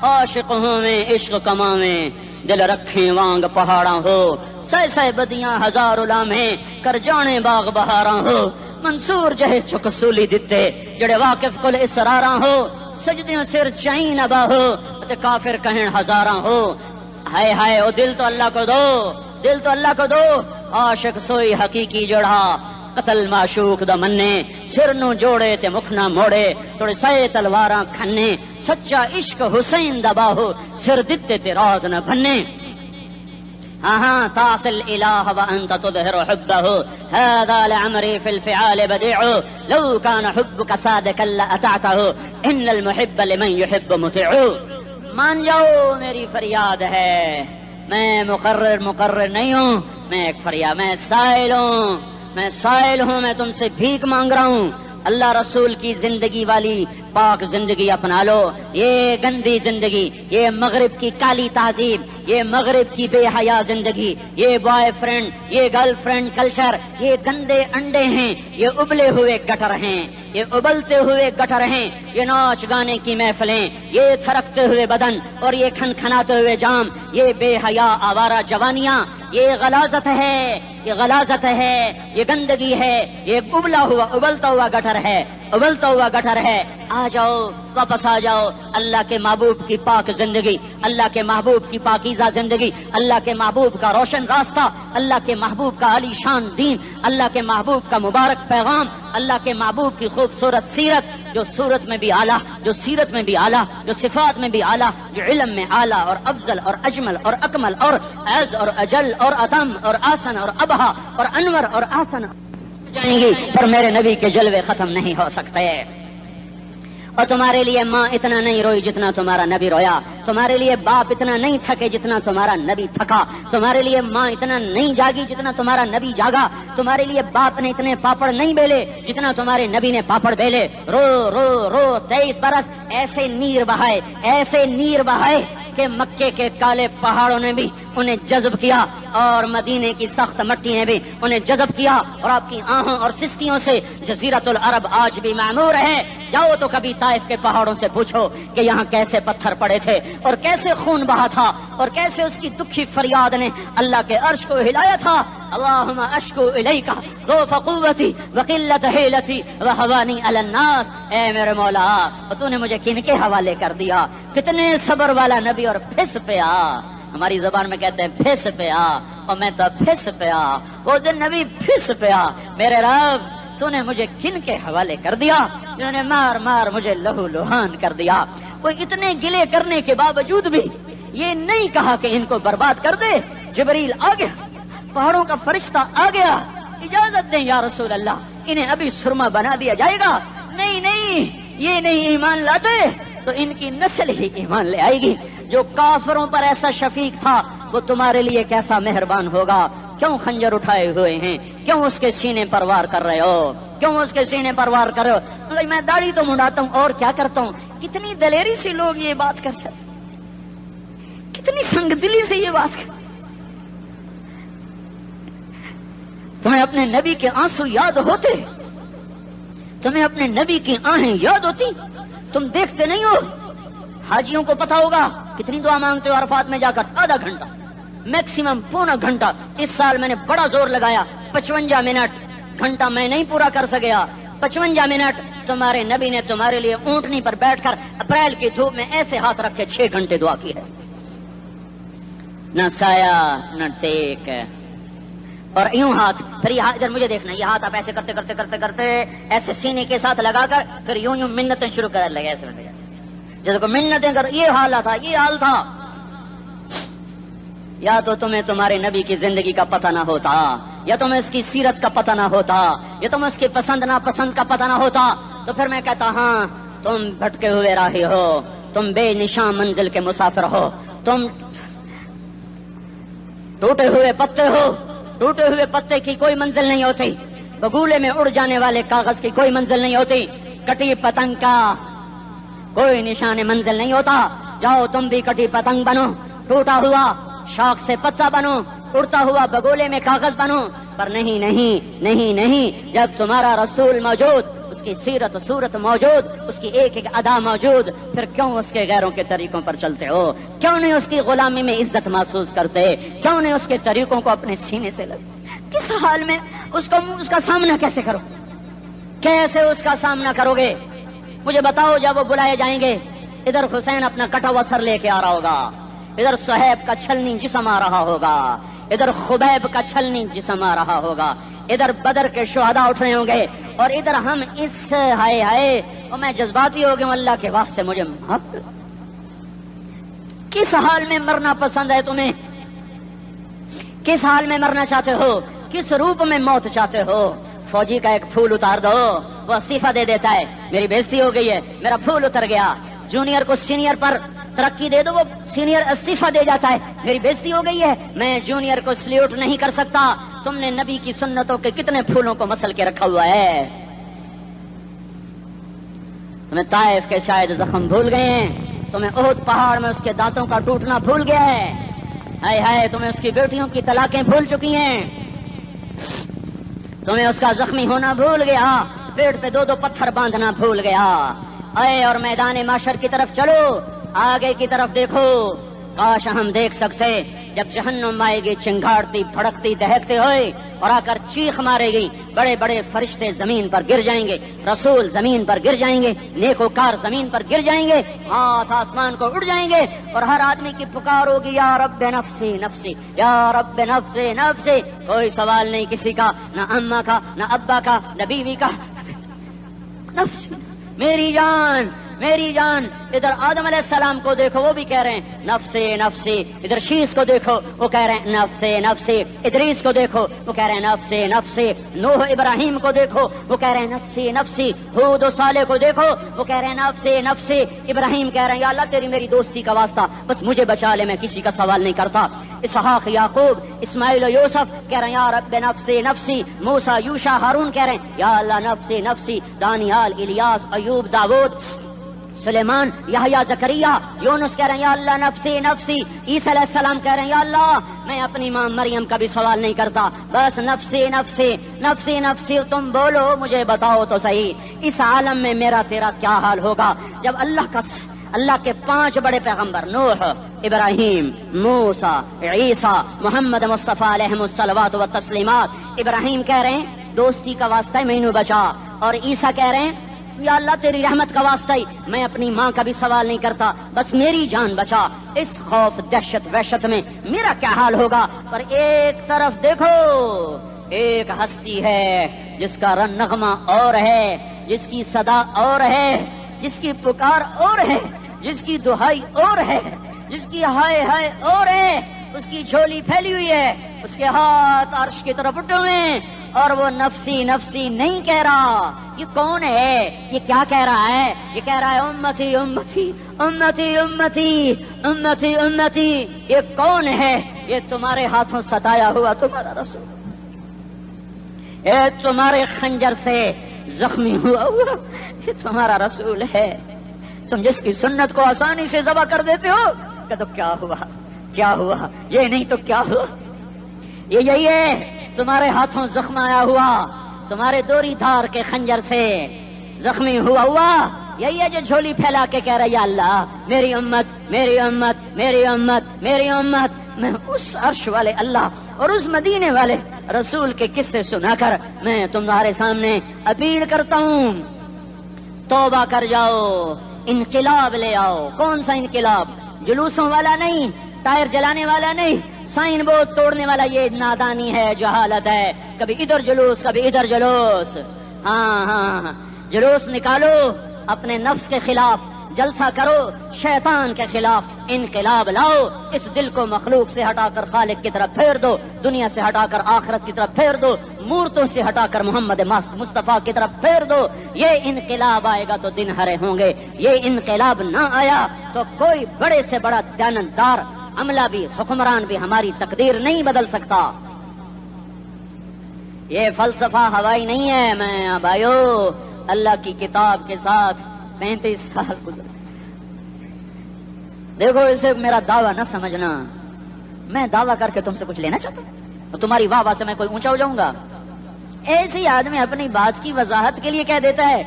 عاشق ہوں میں عشق کماویں، دل رکھیں وانگ پہاڑاں ہو، سہ بدیاں ہزار لامہیں کر جانے باغ بہاراں ہو. منصور جہے چک سولی دتے جڑے واقف کل اسراراں ہو، سجدیاں سر چائیں نبا ہو تے کافر کہیں ہزاراں ہو. ہائے ہائے او دل تو اللہ کو دو، دل تو اللہ کو دو. عاشق سوئی حقیقی جڑا، قتل معشوق دا مننے، سر نو جوڑے تے مکھ نہ موڑے، توڑے سائے تلواراں کھنے. سچا عشق حسین دا باہو، سر دتے تے راز نہ بھنے. ہاں تعصي الإله وأنت تظهر حبه، هذا لعمري في الفعال بديع، لو كان حبك صادقا لأطعته، إن المحب لمن يحب مطيع. مان جاؤ میری فریاد ہے، میں مقرر نہیں ہوں، میں ایک فریاد، میں سائل ہوں، میں تم سے بھیک مانگ رہا ہوں. اللہ رسول کی زندگی والی پاک زندگی اپنا لو. یہ گندی زندگی، یہ مغرب کی کالی تہذیب، یہ مغرب کی بے حیا زندگی، یہ بوائے فرینڈ، یہ گرل فرینڈ کلچر، یہ گندے انڈے ہیں، یہ ابلے ہوئے گٹر ہیں، یہ ابلتے ہوئے گٹر ہیں. یہ ناچ گانے کی محفلیں، یہ تھرکتے ہوئے بدن اور یہ کھنکھناتے ہوئے جام، یہ بے حیا آوارہ جوانیاں، یہ غلاظت ہے، یہ غلاظت ہے، یہ گندگی ہے، یہ ابلتا ہوا گٹر ہے، ابلتا ہوا گٹر ہے. آ جاؤ، واپس آ جاؤ. اللہ کے محبوب کی پاک زندگی، اللہ کے محبوب کی پاکیزہ زندگی، اللہ کے محبوب کا روشن راستہ، اللہ کے محبوب کا علی شان دین، اللہ کے محبوب کا مبارک پیغام، اللہ کے محبوب کی خوبصورت سیرت، جو صورت میں بھی اعلیٰ، جو سیرت میں بھی اعلیٰ، جو صفات میں بھی اعلیٰ، جو علم میں اعلیٰ اور افضل اور اجمل اور اکمل اور اعز اور اجل اور اتم اور آسن اور ابہا اور انور اور آسن جائیں گی، پر میرے نبی کے جلوے ختم نہیں ہو سکتے. اور تمہارے لیے ماں اتنا نہیں روئی جتنا تمہارا نبی رویا، تمہارے لیے باپ اتنا نہیں تھکے جتنا تمہارا نبی تھکا، تمہارے لیے ماں اتنا نہیں جاگی جتنا تمہارا نبی جاگا، تمہارے لیے باپ نے اتنے پاپڑ نہیں بیلے جتنا تمہارے نبی نے پاپڑ بیلے۔ رو رو رو 23 برس ایسے نیر بہائے، ایسے نیر بہائے کہ مکے کے کالے پہاڑوں نے بھی انہیں جذب کیا اور مدینے کی سخت مٹی نے بھی انہیں جذب کیا، اور آپ کی آہوں اور سسکیوں سے جزیرت العرب آج بھی معمور ہے۔ جاؤ تو کبھی طائف کے پہاڑوں سے پوچھو کہ یہاں کیسے پتھر پڑے تھے اور کیسے خون بہا تھا اور کیسے اس کی دکھی فریاد نے اللہ کے عرش کو ہلایا تھا۔ اللہم اشکو الیک ضعف قوتی وقلت حیلتی وہوانی علی الناس، اے میرے مولا تو نے مجھے کن کے حوالے کر دیا؟ کتنے صبر والا نبی اور پھس پیا، ہماری زبان میں کہتے ہیں پھس پیا، اور میں تو پھس پیا، وہ دن نبی پھس پیا۔ میرے رب تو نے مجھے کن کے حوالے کر دیا جنہوں نے مار مار مجھے لہو لہان کر دیا؟ وہ اتنے گلے کرنے کے باوجود بھی یہ نہیں کہا کہ ان کو برباد کر دے۔ جبریل آ گیا، پہاڑوں کا فرشتہ آ گیا، اجازت دیں یا رسول اللہ، انہیں ابھی سرما بنا دیا جائے گا۔ نہیں نہیں، یہ نہیں ایمان لاتے تو ان کی نسل ہی ایمان لے آئے گی۔ جو کافروں پر ایسا شفیق تھا وہ تمہارے لیے کیسا مہربان ہوگا۔ کیوں خنجر اٹھائے ہوئے ہیں؟ کیوں اس کے سینے پر وار کر رہے ہو؟ کیوں اس کے سینے پر وار کر رہے ہو؟ میں داڑھی تو منڈاتا ہوں اور کیا کرتا ہوں۔ کتنی دلیری سے لوگ یہ بات کر سکتے، کتنی سنگ دلی سے یہ بات کر۔ تمہیں اپنے نبی کے آنسو یاد ہوتے؟ تمہیں اپنے نبی کی آہیں یاد ہوتی؟ تم دیکھتے نہیں ہو؟ حاجیوں کو پتا ہوگا کتنی دعا مانگتے ہو عرفات میں جا کر؟ آدھا گھنٹہ، میکسیمم پونا گھنٹہ۔ اس سال میں نے بڑا زور لگایا، 55 منٹ، گھنٹہ میں نہیں پورا کر سکیا۔ 55 منٹ تمہارے نبی نے تمہارے لیے اونٹنی پر بیٹھ کر اپریل کی دھوپ میں ایسے ہاتھ رکھے 6 گھنٹے دعا کی ہے۔ نہ سایہ نہ ٹیک، اور یوں ہاتھ، پھر یہ ادھر مجھے دیکھنا، یہ ہاتھ آپ ایسے کرتے کرتے کرتے کرتے ایسے سینے کے ساتھ لگا کر پھر یوں یوں منتیں شروع کر لگے، ایسے جیسے کو منتیں کر۔ یہ حال تھا، یہ حال تھا۔ یا تو تمہیں تمہارے نبی کی زندگی کا پتہ نہ ہوتا، یا تمہیں اس کی سیرت کا پتہ نہ ہوتا، یا تمہیں اس کی پسند ناپسند کا پتہ نہ ہوتا، تو پھر میں کہتا ہاں تم بھٹکے ہوئے راہی ہو، تم بے نشان منزل کے مسافر ہو، تم ٹوٹے ہوئے پتے ہو۔ ٹوٹے ہوئے پتے کی کوئی منزل نہیں ہوتی، بگولے میں اڑ جانے والے کاغذ کی کوئی منزل نہیں ہوتی، کٹی پتنگ کا کوئی نشان منزل نہیں ہوتا۔ جاؤ تم بھی کٹی پتنگ بنو، ٹوٹا ہوا شاخ سے پتا بنو، اڑتا ہوا بگولے میں کاغذ بنو، پر نہیں نہیں نہیں نہیں، جب تمہارا رسول موجود، اس کی سیرت صورت موجود، اس کی ایک ایک ادا موجود، پھر کیوں اس کے غیروں کے طریقوں پر چلتے ہو؟ کیوں نہیں اس کی غلامی میں عزت محسوس کرتے؟ کیوں نہیں اس کے طریقوں کو اپنے سینے سے لگتے؟ کس حال میں اس کا سامنا کیسے کرو؟ کیسے اس کا سامنا کرو گے؟ مجھے بتاؤ، جب وہ بلائے جائیں گے، ادھر حسین اپنا کٹا ہوا سر لے کے آ رہا ہوگا، ادھر صہیب کا چھلنی جسم آ رہا ہوگا، ادھر خبیب کا چھلنی جسم آ رہا ہوگا، ادھر بدر کے شہداء اٹھ رہے ہوں گے، اور ادھر ہم اس ہائے ہائے، اور میں جذباتی ہو گیا ہوں، اللہ کے واسطے مجھے معاف۔ کس حال میں مرنا پسند ہے تمہیں؟ کس حال میں مرنا چاہتے ہو؟ کس روپ میں موت چاہتے ہو؟ فوجی کا ایک پھول اتار دو، وہ استعفیٰ دے دیتا ہے، میری بےزتی ہو گئی ہے، میرا پھول اتر گیا۔ جونیئر کو سینئر پر ترقی دے دو، وہ سینئر استعفیٰ دے جاتا ہے، میری بےزتی ہو گئی ہے، میں جونیئر کو سلیوٹ نہیں کر سکتا۔ تم نے نبی کی سنتوں کے کتنے پھولوں کو مسل کے رکھا ہوا ہے؟ تمہیں طائف کے شاید زخم بھول گئے ہیں، تمہیں احد پہاڑ میں اس کے دانتوں کا ٹوٹنا بھول گیا ہے، ہائے ہائے تمہیں اس کی بیٹیوں کی طلاقیں بھول چکی ہیں، تمہیں اس کا زخمی ہونا بھول گیا، پیٹ پہ 2 پتھر باندھنا بھول گیا۔ اے اور میدان معاشر کی طرف چلو، آگے کی طرف دیکھو، کاش ہم دیکھ سکتے جب جہنم آئے گی چنگاڑتی بھڑکتی دہکتے ہوئے اور آ کر چیخ مارے گی، بڑے بڑے فرشتے زمین پر گر جائیں گے، رسول زمین پر گر جائیں گے، نیکوکار زمین پر گر جائیں گے، ہاتھ آسمان کو اڑ جائیں گے، اور ہر آدمی کی پکار ہوگی یا رب نفسی نفسی، یا رب نفسی نفسی۔ کوئی سوال نہیں کسی کا، نہ اماں کا، نہ ابا کا، نہ بیوی کا، نفسی میری جان میری جان. ادھر آدم علیہ السلام کو دیکھو وہ بھی کہہ رہے ہیں نفسی نفسی. ادھر شیس کو دیکھو وہ کہہ رہے ہیں نفسی نفسی. ادریس کو دیکھو وہ کہہ رہے ہیں نفسی نفسی. نوح ابراہیم کو دیکھو وہ کہہ رہے ہیں نفسی نفسی. ہود و صالح کو دیکھو وہ کہہ رہے ہیں نفسی نفسی. ابراہیم کہہ رہے ہیں یا اللہ تیری میری دوستی کا واسطہ بس مجھے بچا لے, میں کسی کا سوال نہیں کرتا. اسحاق یعقوب اسماعیل و یوسف کہہ رہے ہیں یا رب نفسی نفسی. موسیٰ یوشع ہارون کہہ رہے ہیں یا اللہ نفسی نفسی. دانیال الیاس ایوب داود سلیمان یحییٰ زکریا یونس کہہ رہے ہیں یا اللہ نفسی نفسی. عیسیٰ علیہ السلام کہہ رہے ہیں یا اللہ میں اپنی ماں مریم کا بھی سوال نہیں کرتا بس نفسی نفسی نفسی نفسی. تم بولو مجھے بتاؤ تو صحیح اس عالم میں میرا تیرا کیا حال ہوگا جب اللہ کے 5 بڑے پیغمبر نوح ابراہیم موسیٰ عیسیٰ محمد مصطفیٰ علیہ الصلوات و تسلیمات. ابراہیم کہہ رہے ہیں دوستی کا واسطہ ہے مینوں بچا, اور عیسیٰ کہہ رہے ہیں یا اللہ تیری رحمت کا واسطہ ہی میں اپنی ماں کا بھی سوال نہیں کرتا بس میری جان بچا. اس خوف دہشت وحشت میں میرا کیا حال ہوگا. پر ایک طرف دیکھو ایک ہستی ہے جس کا نغمہ اور ہے, جس کی صدا اور ہے, جس کی پکار اور ہے, جس کی دہائی اور ہے, جس کی ہائے ہائے اور ہے. اس کی جھولی پھیلی ہوئی ہے, اس کے ہاتھ عرش کی طرف اٹھے ہوئے ہیں اور وہ نفسی نفسی نہیں کہہ رہا. یہ کون ہے؟ یہ کیا کہہ رہا ہے؟ یہ کہہ رہا ہے امتی امتی امتی امتی امتی امتی. یہ کون ہے؟ یہ تمہارے ہاتھوں ستایا ہوا تمہارا رسول, یہ تمہارے خنجر سے زخمی ہوا یہ تمہارا رسول ہے. تم جس کی سنت کو آسانی سے ذبح کر دیتے ہو کہ تو کیا ہوا کیا ہوا, یہ نہیں تو کیا ہوا. یہ یہی ہے تمہارے ہاتھوں زخم آیا ہوا, تمہارے دوری دھار کے خنجر سے زخمی ہوا یہی ہے جو جھولی پھیلا کے کہہ رہا یا اللہ میری امت میری امت میری امت میری امت. میں اس عرش والے اللہ اور اس مدینے والے رسول کے قصے سنا کر میں تمہارے سامنے اپیل کرتا ہوں توبہ کر جاؤ, انقلاب لے آؤ. کون سا انقلاب؟ جلوسوں والا نہیں, ٹائر جلانے والا نہیں, سائن بورڈ توڑنے والا. یہ نادانی ہے, جہالت ہے. کبھی ادھر جلوس کبھی ادھر جلوس. ہاں جلوس نکالو اپنے نفس کے خلاف, جلسہ کرو شیطان کے خلاف, انقلاب لاؤ. اس دل کو مخلوق سے ہٹا کر خالق کی طرف پھیر دو, دنیا سے ہٹا کر آخرت کی طرف پھیر دو, مورتوں سے ہٹا کر محمد مصطفیٰ کی طرف پھیر دو. یہ انقلاب آئے گا تو دن ہرے ہوں گے. یہ انقلاب نہ آیا تو کوئی بڑے سے بڑا دیانتدار عملہ بھی حکمران بھی ہماری تقدیر نہیں بدل سکتا. یہ فلسفہ ہوائی نہیں ہے. میں بھائیو اللہ کی کتاب کے ساتھ 35 سال گزرے. دیکھو اسے میرا دعویٰ نہ سمجھنا, میں دعویٰ کر کے تم سے کچھ لینا چاہتا ہوں تو تمہاری واہ واہ سے میں کوئی اونچا ہو جاؤں گا. ایسے ہی آدمی اپنی بات کی وضاحت کے لیے کہہ دیتا ہے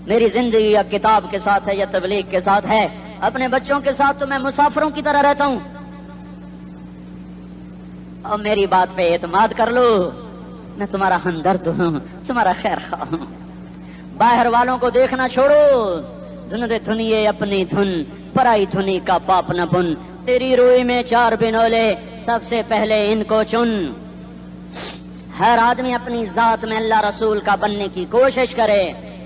میری زندگی یا کتاب کے ساتھ ہے یا تبلیغ کے ساتھ ہے. اپنے بچوں کے ساتھ تو میں مسافروں کی طرح رہتا ہوں, اور میری بات پہ اعتماد کر لو, میں تمہارا ہمدرد ہوں, تمہارا خیر خواہ ہوں. باہر والوں کو دیکھنا چھوڑو, دھن رے دھنیے اپنی دھن, پرائی دھنی کا پاپ نہ بن. تیری روئی میں 4 بنولے, سب سے پہلے ان کو چن. ہر آدمی اپنی ذات میں اللہ رسول کا بننے کی کوشش کرے,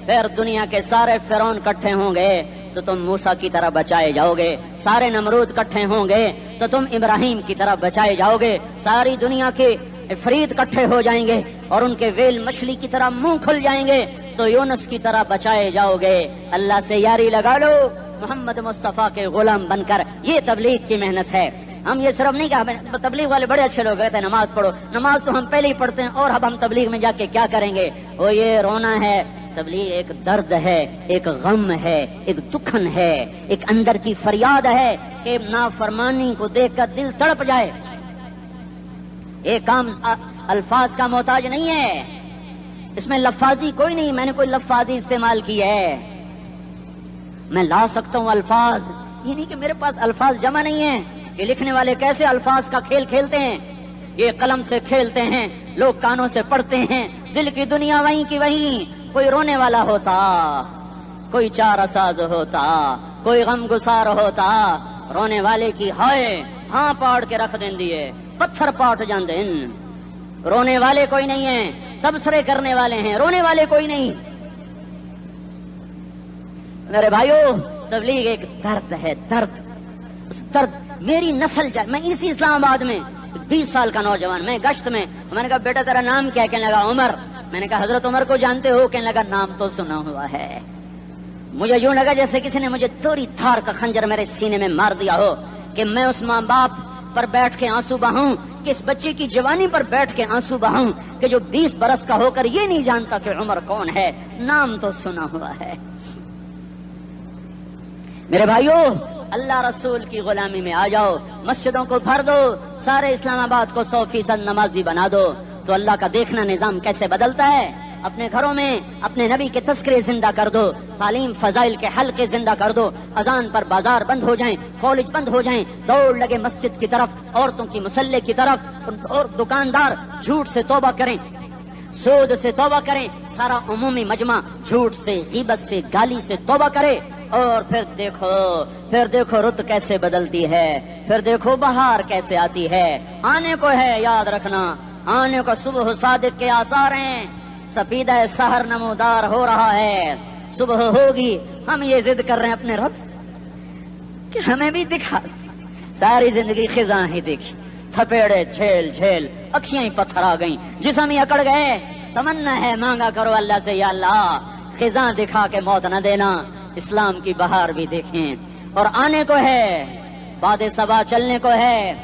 پھر دنیا کے سارے فرعون اکٹھے ہوں گے تو تم موسیٰ کی طرح بچائے جاؤ گے, سارے نمرود اکٹھے ہوں گے تو تم ابراہیم کی طرح بچائے جاؤ گے, ساری دنیا کے افریت اکٹھے ہو جائیں گے اور ان کے ویل مچھلی کی طرح منہ کھل جائیں گے تو یونس کی طرح بچائے جاؤ گے. اللہ سے یاری لگا لو محمد مصطفیٰ کے غلام بن کر. یہ تبلیغ کی محنت ہے. ہم یہ صرف نہیں کہا تبلیغ والے بڑے اچھے لوگ کہتے ہیں نماز پڑھو, نماز تو ہم پہلے ہی پڑھتے ہیں اور اب ہم تبلیغ میں جا کے کیا کریں گے. وہ یہ رونا ہے, تبلیغ ایک درد ہے, ایک غم ہے, ایک دکھن ہے, ایک اندر کی فریاد ہے کہ نافرمانی کو دیکھ کر دل تڑپ جائے. ایک کام الفاظ کا محتاج نہیں ہے, اس میں لفاظی کوئی نہیں. میں نے کوئی لفاظی استعمال کی ہے, میں لا سکتا ہوں الفاظ, یہ نہیں کہ میرے پاس الفاظ جمع نہیں ہیں. یہ لکھنے والے کیسے الفاظ کا کھیل کھیلتے ہیں, یہ قلم سے کھیلتے ہیں, لوگ کانوں سے پڑھتے ہیں. دل کی دنیا وہیں کی وہیں. کوئی رونے والا ہوتا, کوئی چارہ ساز ہوتا, کوئی غم گسار ہوتا. رونے والے کی ہائے ہاں پاڑ کے رکھ دین دیے, پتھر پاٹ جان دین. رونے والے کوئی نہیں ہیں, تبصرے کرنے والے ہیں, رونے والے کوئی نہیں. میرے بھائیو تبلیغ ایک درد ہے، درد، اس درد میری نسل جائے. میں اسی اسلام آباد میں 20 سال کا نوجوان، میں گشت میں نے کہا بیٹا تیرا نام کیا؟ کہنے لگا عمر. میں نے کہا حضرت عمر کو جانتے ہو؟ کہنے لگا نام تو سنا ہوا ہے. مجھے یوں لگا جیسے کسی نے مجھے توری تھار کا خنجر میرے سینے میں مار دیا ہو کہ میں اس ماں باپ پر بیٹھ کے آنسو بہاؤں، کہ اس بچے کی جوانی پر بیٹھ کے آنسو بہاؤں کہ جو 20 برس کا ہو کر یہ نہیں جانتا کہ عمر کون ہے. نام تو سنا ہوا ہے. میرے بھائیو اللہ رسول کی غلامی میں آ جاؤ، مسجدوں کو بھر دو، سارے اسلام آباد کو 100% نمازی بنا دو، تو اللہ کا دیکھنا نظام کیسے بدلتا ہے. اپنے گھروں میں اپنے نبی کے تذکرے زندہ کر دو، تعلیم فضائل کے حلقے زندہ کر دو، اذان پر بازار بند ہو جائیں، کالج بند ہو جائیں، دوڑ لگے مسجد کی طرف، عورتوں کی مصلے کی طرف، اور دکاندار جھوٹ سے توبہ کریں، سود سے توبہ کریں، سارا عمومی مجمع جھوٹ سے، غیبت سے، گالی سے توبہ کرے. اور پھر دیکھو رت کیسے بدلتی ہے، پھر دیکھو بہار کیسے آتی ہے. آنے کو ہے، یاد رکھنا، آنے کو صبح صادق کے آثار ہیں. سپیدہ سحر نمودار ہو رہا ہے، صبح ہوگی. ہم یہ ضد کر رہے ہیں اپنے رب سے کہ ہمیں بھی دکھا. ساری زندگی خزاں ہی دیکھی، تھپیڑے جھیل جھیل، اکھیاں ہی پتھر آ گئیں، جسم ہی اکڑ گئے. تمنا ہے مانگا کرو اللہ سے، یا اللہ خزاں دکھا کے موت نہ دینا، اسلام کی بہار بھی دیکھیں. اور آنے کو ہے، باد صبا چلنے کو ہے.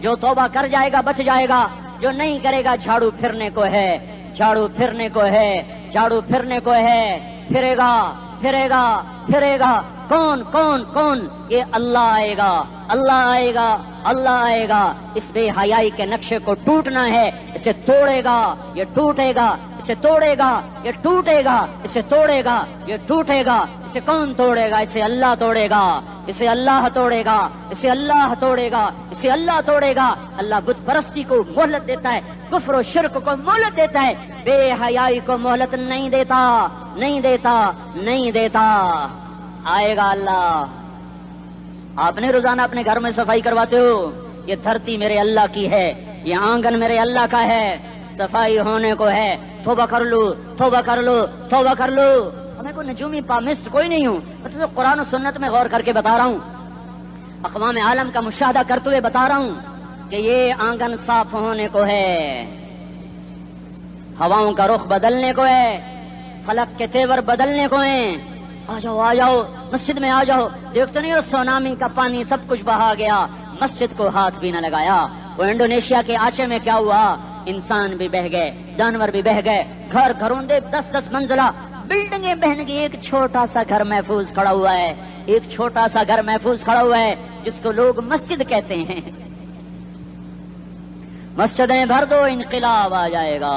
جو توبہ کر جائے گا بچ جائے گا، جو نہیں کرے گا جھاڑو پھرنے کو ہے، جھاڑو پھرنے کو ہے، جھاڑو پھرنے کو ہے. پھرے گا پھرے گا پھرے گا. کون کون کون؟ یہ اللہ آئے گا، اللہ آئے گا، اللہ آئے گا. اس بے حیائی کے نقشے کو ٹوٹنا ہے. اسے توڑے گا، یہ ٹوٹے گا. اسے توڑے گا، یہ ٹوٹے گا. اسے توڑے گا، یہ ٹوٹے گا. اسے کون توڑے گا؟ اسے اللہ توڑے گا، اسے اللہ توڑے گا، اسے اللہ توڑے گا، اسے اللہ توڑے گا. اللہ بت پرستی کو مہلت دیتا ہے، کفر و شرک کو مہلت دیتا ہے، بے حیائی کو مہلت نہیں دیتا، نہیں دیتا، نہیں دیتا. آئے گا اللہ. آپ نے روزانہ اپنے گھر میں صفائی کرواتے ہو. یہ دھرتی میرے اللہ کی ہے، یہ آنگن میرے اللہ کا ہے، صفائی ہونے کو ہے. توبہ کر لو، توبہ کر لو، توبہ کر لو. میں کوئی نجومی پامسٹ کوئی نہیں ہوں، میں تو قرآن و سنت میں غور کر کے بتا رہا ہوں، اقوام عالم کا مشاہدہ کرتے ہوئے بتا رہا ہوں کہ یہ آنگن صاف ہونے کو ہے، ہواؤں کا رخ بدلنے کو ہے، فلک کے تیور بدلنے کو ہیں. آ جاؤ آ جاؤ، مسجد میں آ جاؤ. دیکھتے نہیں ہو سونامی کا پانی سب کچھ بہا گیا، مسجد کو ہاتھ بھی نہ لگایا. وہ انڈونیشیا کے آچے میں کیا ہوا؟ انسان بھی بہ گئے، جانور بھی بہ گئے، گھر گھروندے 10-10 منزلہ بلڈنگیں بہن گئی. ایک چھوٹا سا گھر محفوظ کھڑا ہوا ہے، ایک چھوٹا سا گھر محفوظ کھڑا ہوا ہے جس کو لوگ مسجد کہتے ہیں. مسجدیں بھر دو، انقلاب آ جائے گا.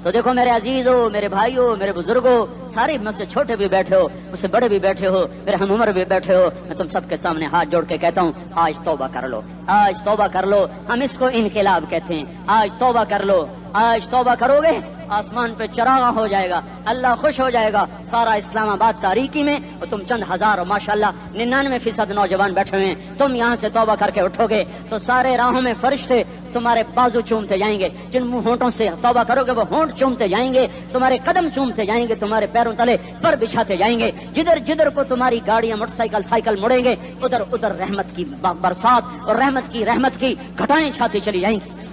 تو دیکھو میرے عزیزو، میرے بھائیو، میرے بزرگوں، سارے مجھ سے چھوٹے بھی بیٹھے ہو، مجھ سے بڑے بھی بیٹھے ہو، میرے ہم عمر بھی بیٹھے ہو، میں تم سب کے سامنے ہاتھ جوڑ کے کہتا ہوں آج توبہ کر لو، آج توبہ کر لو. ہم اس کو انقلاب کہتے ہیں. آج توبہ کر لو. آج توبہ کرو گے آسمان پہ چراغاں ہو جائے گا، اللہ خوش ہو جائے گا. سارا اسلام آباد تاریکی میں اور تم چند ہزار اور ماشاءاللہ 99% نوجوان بیٹھے ہوئے ہیں. تم یہاں سے توبہ کر کے اٹھو گے تو سارے راہوں میں فرشتے تمہارے بازو چومتے جائیں گے. جن منہ ہونٹوں سے توبہ کرو گے وہ ہونٹ چومتے جائیں گے، تمہارے قدم چومتے جائیں گے، تمہارے پیروں تلے پر بچھاتے جائیں گے. جدھر جدھر کو تمہاری گاڑیاں موٹر سائیکل سائیکل مڑیں گے ادھر ادھر رحمت کی برسات اور رحمت کی گھٹائیں چھاتی چلی جائیں گی.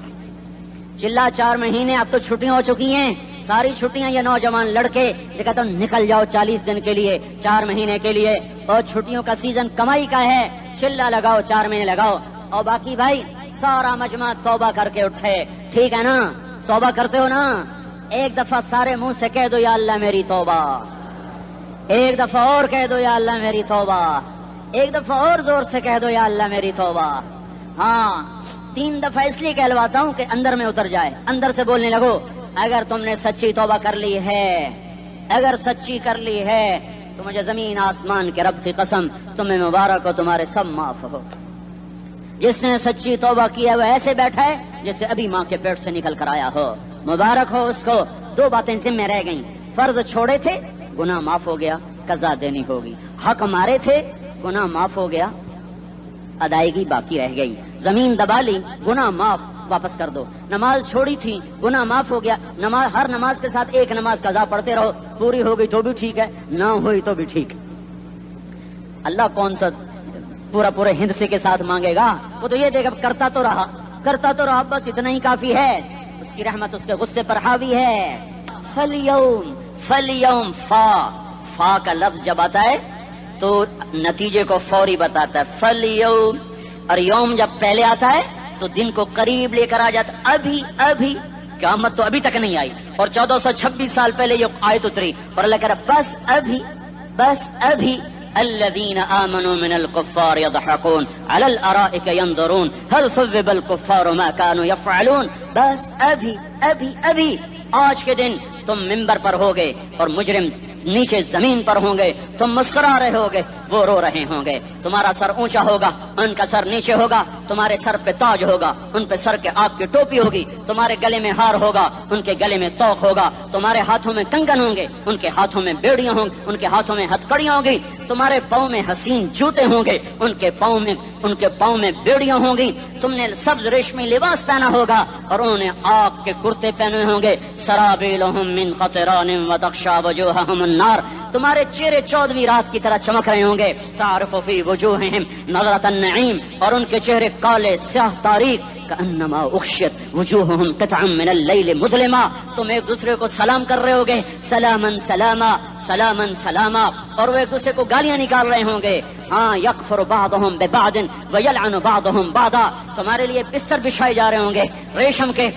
چلا 4 مہینے اب تو چھٹیاں ہو چکی ہیں، ساری چھٹیاں یہ نوجوان لڑکے جو کہتے ہیں نکل جاؤ 40 دن کے لیے، 4 مہینے کے لیے. اور چھٹیوں کا سیزن کمائی کا ہے، چلا لگاؤ 4 مہینے لگاؤ. اور باقی بھائی سارا مجمع توبہ کر کے اٹھے. ٹھیک ہے نا؟ توبہ کرتے ہو نا؟ ایک دفعہ سارے منہ سے کہہ دو یا اللہ میری توبہ. ایک دفعہ اور کہہ دو یا اللہ میری توبہ. ایک دفعہ اور زور سے کہہ دو یا اللہ میری توبہ. ہاں 3 دفعہ اس لیے کہلواتا ہوں کہ اندر میں اتر جائے، اندر سے بولنے لگو. اگر تم نے سچی توبہ کر لی ہے، اگر سچی کر لی ہے تو مجھے زمین آسمان کے رب کی قسم تمہیں مبارک ہو، تمہارے سب معاف ہو. جس نے سچی توبہ کی ہے وہ ایسے بیٹھا ہے جیسے ابھی ماں کے پیٹ سے نکل کر آیا ہو. مبارک ہو اس کو. 2 باتیں ذمہ رہ گئیں. فرض چھوڑے تھے، گناہ معاف ہو گیا، قضا دینی ہوگی. حق مارے تھے، گناہ معاف ہو گیا، ادائیگی باقی رہ گئی. زمین دبا لی، گناہ معاف، واپس کر دو. نماز چھوڑی تھی، گناہ معاف ہو گیا. ہر نماز کے ساتھ ایک نماز قضا پڑھتے رہو، پوری ہو گئی تو بھی ٹھیک ہے، نہ ہوئی تو بھی ٹھیک. اللہ کون سا پورا پورے ہند سے کے ساتھ مانگے گا؟ وہ تو یہ دیکھا کرتا تو رہا بس اتنا ہی کافی ہے. اس کی رحمت اس کے غصے پر حاوی ہے. فلیوم فا کا لفظ جب آتا ہے تو نتیجے کو فوری بتاتا ہے. فلیوم اور یوم جب پہلے آتا ہے تو دن کو قریب لے کر آ جاتا. ابھی قیامت تو ابھی تک نہیں آئی اور 1426 سال پہلے یہ آیت اتری اور اللہ کہہ رہا بس ابھی الذين آمنوا من الكفار يضحكون على الارائك ينظرون هل ثوب الكفار ما كانوا يفعلون. بس ابھی آج کے دن تم منبر پر ہوگے اور مجرم نیچے زمین پر ہوں گے. تم مسکرا رہے ہوگے وہ رو رہے ہوں گے. تمہارا سر اونچا ہوگا ان کا سر نیچے ہوگا. تمہارے سر پہ تاج ہوگا ان پہ سر کے آگ کی ٹوپی ہوگی. تمہارے گلے میں ہار ہوگا ان کے گلے میں توق ہوگا. تمہارے ہاتھوں میں کنگن ہوں گے ان کے ہاتھوں میں بیڑیاں ہوں گی. ان کے ہاتھوں میں ہتکڑیاں ہوں گی. تمہارے پاؤں میں حسین جوتے ہوں گے ان کے پاؤں میں بیڑیاں ہوں گی. تم نے سبز ریشمی لباس پہنا ہوگا اور انہوں نے آگ کے کرتے پہنے ہوں گے. سرابیلہم من قطران وتغشی وجوہہم النار. تمہارے چہرے 14ویں رات کی طرح چمک رہے ہوں گے. تعرف فی وجوہہم نظرۃ النعیم اور ان کے چہرے کالے سیاہ تاریک. کأنما اغشیت وجوہہم قطعا من اللیل مظلما. تم ایک دوسرے کو سلام کر رہے ہوگے سلامن سلاما سلامن سلاما اور وہ ایک دوسرے کو گالیاں نکال رہے ہوں گے. ہاں یکفر بعضہم ببعض ویلعن بعضہم بعضا. تمہارے لیے بستر بچھائے جا رہے ہوں گے ریشم کے.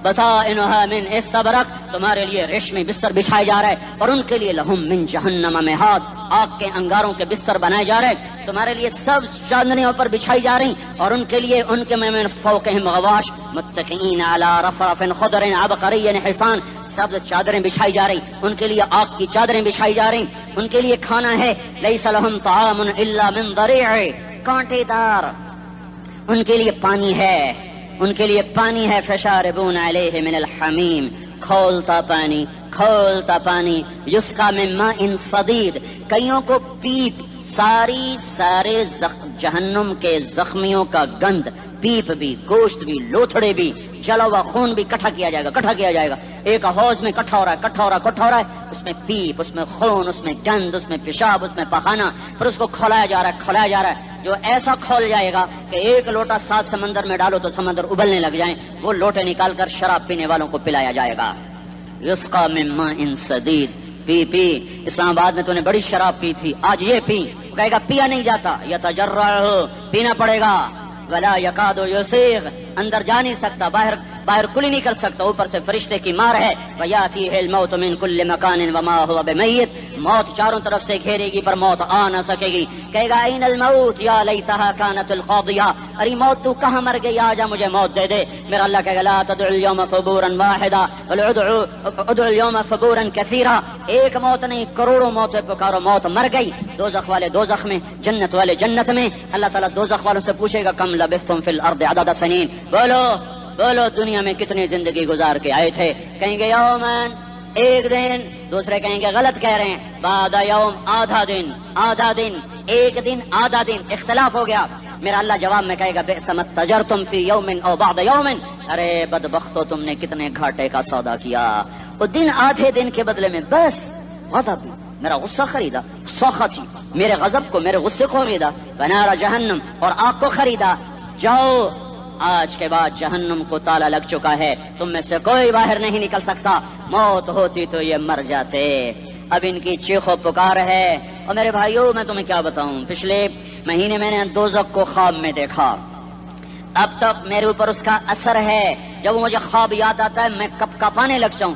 بطائنها من استبرق. تمہارے لیے ریشمی بستر بچھائے جا رہے اور ان کے لیے لہم من جہنم مہاد. آگ کے انگاروں کے بستر بنائے جا رہے. تمہارے لیے سب چادریں پر بچھائی جا رہی اور ان کے لیے ان کے من فوقہم غواش متکئین علی رفرف خضر عبقری حسان. سب چادریں بچھائی جا رہی ان کے لیے. آگ کی چادریں بچھائی جا رہی. ان کے لیے کھانا ہے لیس لہم طعام الا من ضریع کانٹے دار. ان کے لیے پانی ہے فشاربون علیہ من الحمیم کھولتا پانی یسقا من ماء صدید. کئیوں کو پیپ سارے جہنم کے زخمیوں کا گند پیپ بھی گوشت بھی لوتھڑے بھی جلا ہوا خون بھی کٹھا کیا جائے گا. ایک حوض میں کٹھا ہو رہا ہے. اس میں پیپ اس میں خون اس میں گند اس میں پیشاب اس میں پخانہ. پھر اس کو کھولایا جا رہا ہے جو ایسا کھول جائے گا کہ ایک لوٹا 7 سمندر میں ڈالو تو سمندر ابلنے لگ جائیں. وہ لوٹے نکال کر شراب پینے والوں کو پلایا جائے گا. یسقا من ماء صدید. پی اسلام آباد میں تو نے بڑی شراب پی تھی آج یہ پی. کہے گا پیا نہیں جاتا. یتجرعہ پینا پڑے گا. ولا یکاد یسیغ اندر جا نہیں سکتا. باہر کلی نہیں کر سکتا. اوپر سے فرشتے کی مار ہے. ویاتیہ الموت من کل مکان وما هو بمیت. موت چاروں طرف سے گھیرے گی پر موت آ نہ سکے گی. کہے گا این الموت یا لیتہا کانت القاضیہ. ارے موت تو کہاں مر گئی آجا مجھے موت دے دے. میرا اللہ کہے گا لا تدعو اليوم ثبورا واحدا بل ادعو اليوم ثبورا کثیرا. ایک موت نہیں کروڑوں موتیں پکارو. موت مر گئی. دوزخ والے دوزخ میں جنت والے جنت میں. اللہ تعالیٰ دوزخ والوں سے پوچھے گا کم لبثتم فی الارض عدد سنین. بولو دنیا میں کتنی زندگی گزار کے آئے تھے. کہیں گے یومن ایک دن. دوسرے کہیں گے غلط کہہ رہے ہیں بعد یوم آدھا دن ایک دن آدھا دن. اختلاف ہو گیا. میرا اللہ جواب میں کہے گا بئس ما تجرتم فی یوم او بعد یوم. ارے بدبختو تم نے کتنے گھاٹے کا سودا کیا. وہ دن آدھے دن کے بدلے میں بس غضب میرا غصہ خریدا. سخطی میرے غضب کو میرے غصے کو خریدا. بنار جہنم اور آگ کو خریدا. جاؤ آج کے بعد جہنم کو تالا لگ چکا ہے. تم میں سے کوئی باہر نہیں نکل سکتا. موت ہوتی تو یہ مر جاتے. اب ان کی چیخ و پکار ہے. اور میرے بھائیوں میں تمہیں کیا بتاؤں. پچھلے مہینے میں نے دوزخ کو خواب میں دیکھا. اب تک میرے اوپر اس کا اثر ہے. جب مجھے خواب یاد آتا ہے میں کپ کپانے لگ جاؤں.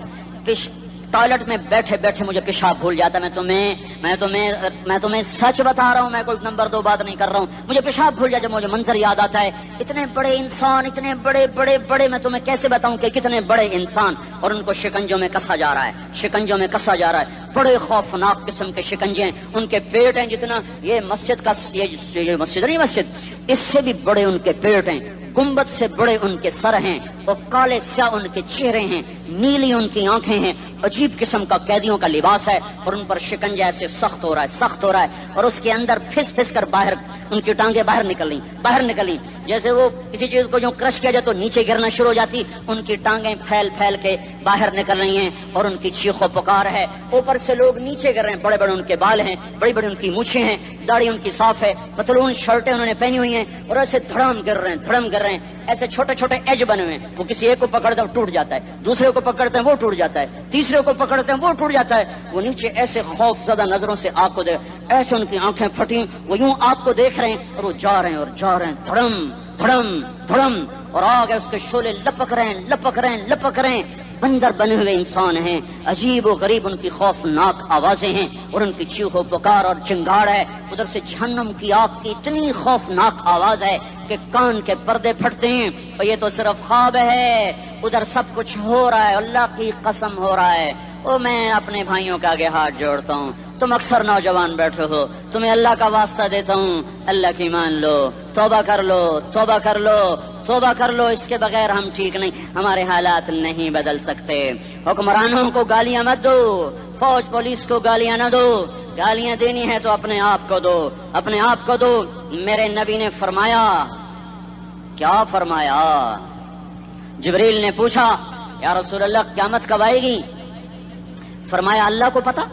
ٹوائلٹ میں بیٹھے مجھے پیشاب بھول جاتا. میں تمہیں سچ بتا رہا ہوں. میں کوئی نمبر 2 بات نہیں کر رہا ہوں. مجھے پیشاب بھول جاتا. مجھے منظر یاد آتا ہے. اتنے بڑے انسان اتنے بڑے میں تمہیں کیسے بتاؤں کہ کتنے بڑے انسان اور ان کو شکنجوں میں کسا جا رہا ہے. بڑے خوفناک قسم کے شکنجے ہیں. ان کے پیٹ ہیں جتنا یہ مسجد کا یہ مسجد نہیں مسجد اس سے بھی بڑے ان کے پیٹ ہیں. گنبد سے بڑے ان کے سر ہیں اور کالے سیاہ ان کے چہرے ہیں، نیلی ان کی آنکھیں ہیں، عجیب قسم کا قیدیوں کا لباس ہے، اور ان پر شکنجہ ایسے سخت ہو رہا ہے، اور اس کے اندر پھس پھس کر باہر ان کی ٹانگیں باہر نکلیں جیسے وہ کسی چیز کو جو کرش کیا جائے تو نیچے گرنا شروع ہو جاتی، ان کی ٹانگیں پھیل پھیل کے باہر نکل رہی ہیں، اور ان کی چیخ و پکار ہے، اوپر سے لوگ نیچے گر رہے ہیں، بڑے بڑے ان کے بال ہیں، بڑی بڑی ان کی مونچھیں ہیں، داڑھی ان کی صاف ہے، پتلون شرٹیں انہوں نے پہنی ہوئی ہیں، اور ایسے دھڑم گر رہے ہیں، ایسے چھوٹے چھوٹے ایج بنے ہوئے ہیں، وہ کسی ایک کو پکڑتے ہیں وہ ٹوٹ جاتا ہے، دوسرے کو پکڑتے ہیں وہ ٹوٹ جاتا ہے، تیسرے کو پکڑتے ہیں وہ ٹوٹ جاتا ہے، وہ نیچے ایسے خوف زدہ نظروں سے آپ کو دیکھ، ایسے ان کی آنکھیں پھٹی، وہ یوں آپ کو دیکھ رہے ہیں، اور وہ جا رہے ہیں دھڑم دھڑم دھڑم، اور آگے اس کے شعلے لپک رہے ہیں، بندر بنے ہوئے انسان ہیں، عجیب و غریب ان کی خوفناک آوازیں ہیں، اور ان کی چیخ و پکار اور چنگاڑ ہے، ادھر سے جہنم کی آگ کی اتنی خوفناک آواز ہے کہ کان کے پردے پھٹتے ہیں، اور یہ تو صرف خواب ہے، ادھر سب کچھ ہو رہا ہے، اللہ کی قسم ہو رہا ہے۔ اور میں اپنے بھائیوں کے آگے ہاتھ جوڑتا ہوں، تم اکثر نوجوان بیٹھے ہو، تمہیں اللہ کا واسطہ دیتا ہوں، اللہ کی مان لو، توبہ کر لو، اس کے بغیر ہم ٹھیک نہیں، ہمارے حالات نہیں بدل سکتے۔ حکمرانوں کو گالیاں مت دو، فوج پولیس کو گالیاں نہ دو، گالیاں دینی ہے تو اپنے آپ کو دو۔ میرے نبی نے فرمایا، کیا فرمایا؟ جبریل نے پوچھا یا رسول اللہ قیامت کب آئے گی؟ فرمایا اللہ کو پتا۔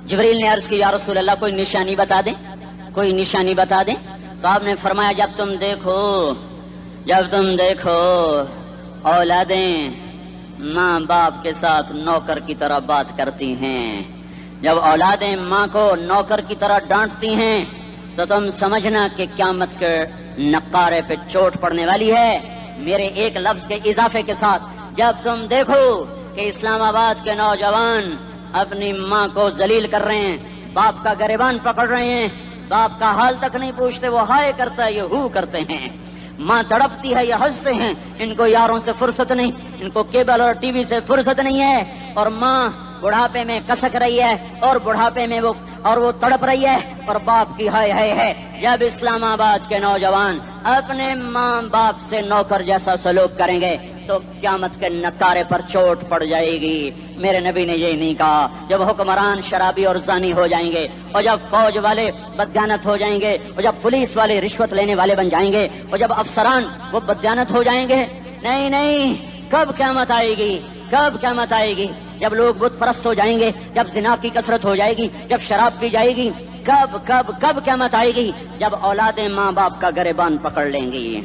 جبریل نے عرض کی یا رسول اللہ کوئی نشانی بتا دیں، تو آپ نے فرمایا جب تم دیکھو اولادیں ماں باپ کے ساتھ نوکر کی طرح بات کرتی ہیں، جب اولادیں ماں کو نوکر کی طرح ڈانٹتی ہیں تو تم سمجھنا کہ قیامت کے نقارے پہ چوٹ پڑنے والی ہے۔ میرے ایک لفظ کے اضافے کے ساتھ، جب تم دیکھو کہ اسلام آباد کے نوجوان اپنی ماں کو ذلیل کر رہے ہیں، باپ کا گریبان پکڑ رہے ہیں، باپ کا حال تک نہیں پوچھتے، وہ ہائے کرتا ہے یہ ہو کرتے ہیں، ماں تڑپتی ہے یہ ہنستے ہیں، ان کو یاروں سے فرصت نہیں، ان کو کیبل اور ٹی وی سے فرصت نہیں ہے، اور ماں بڑھاپے میں کسک رہی ہے، اور بڑھاپے میں وہ تڑپ رہی ہے، اور باپ کی ہائے ہے۔ جب اسلام آباد کے نوجوان اپنے ماں باپ سے نوکر جیسا سلوک کریں گے تو قیامت کے نقارے پر چوٹ پڑ جائے گی۔ میرے نبی نے یہ نہیں کہا جب حکمران شرابی اور زانی ہو جائیں گے، اور جب فوج والے بددیانت ہو جائیں گے، اور جب پولیس والے رشوت لینے والے بن جائیں گے، اور جب افسران وہ بددیانت ہو جائیں گے، نہیں، کب قیامت آئے گی؟ جب لوگ بت پرست ہو جائیں گے، جب زنا کی کثرت ہو جائے گی، جب شراب پی جائے گی، کب قیامت آئے گی؟ جب اولادیں ماں باپ کا گریبان پکڑ لیں گی۔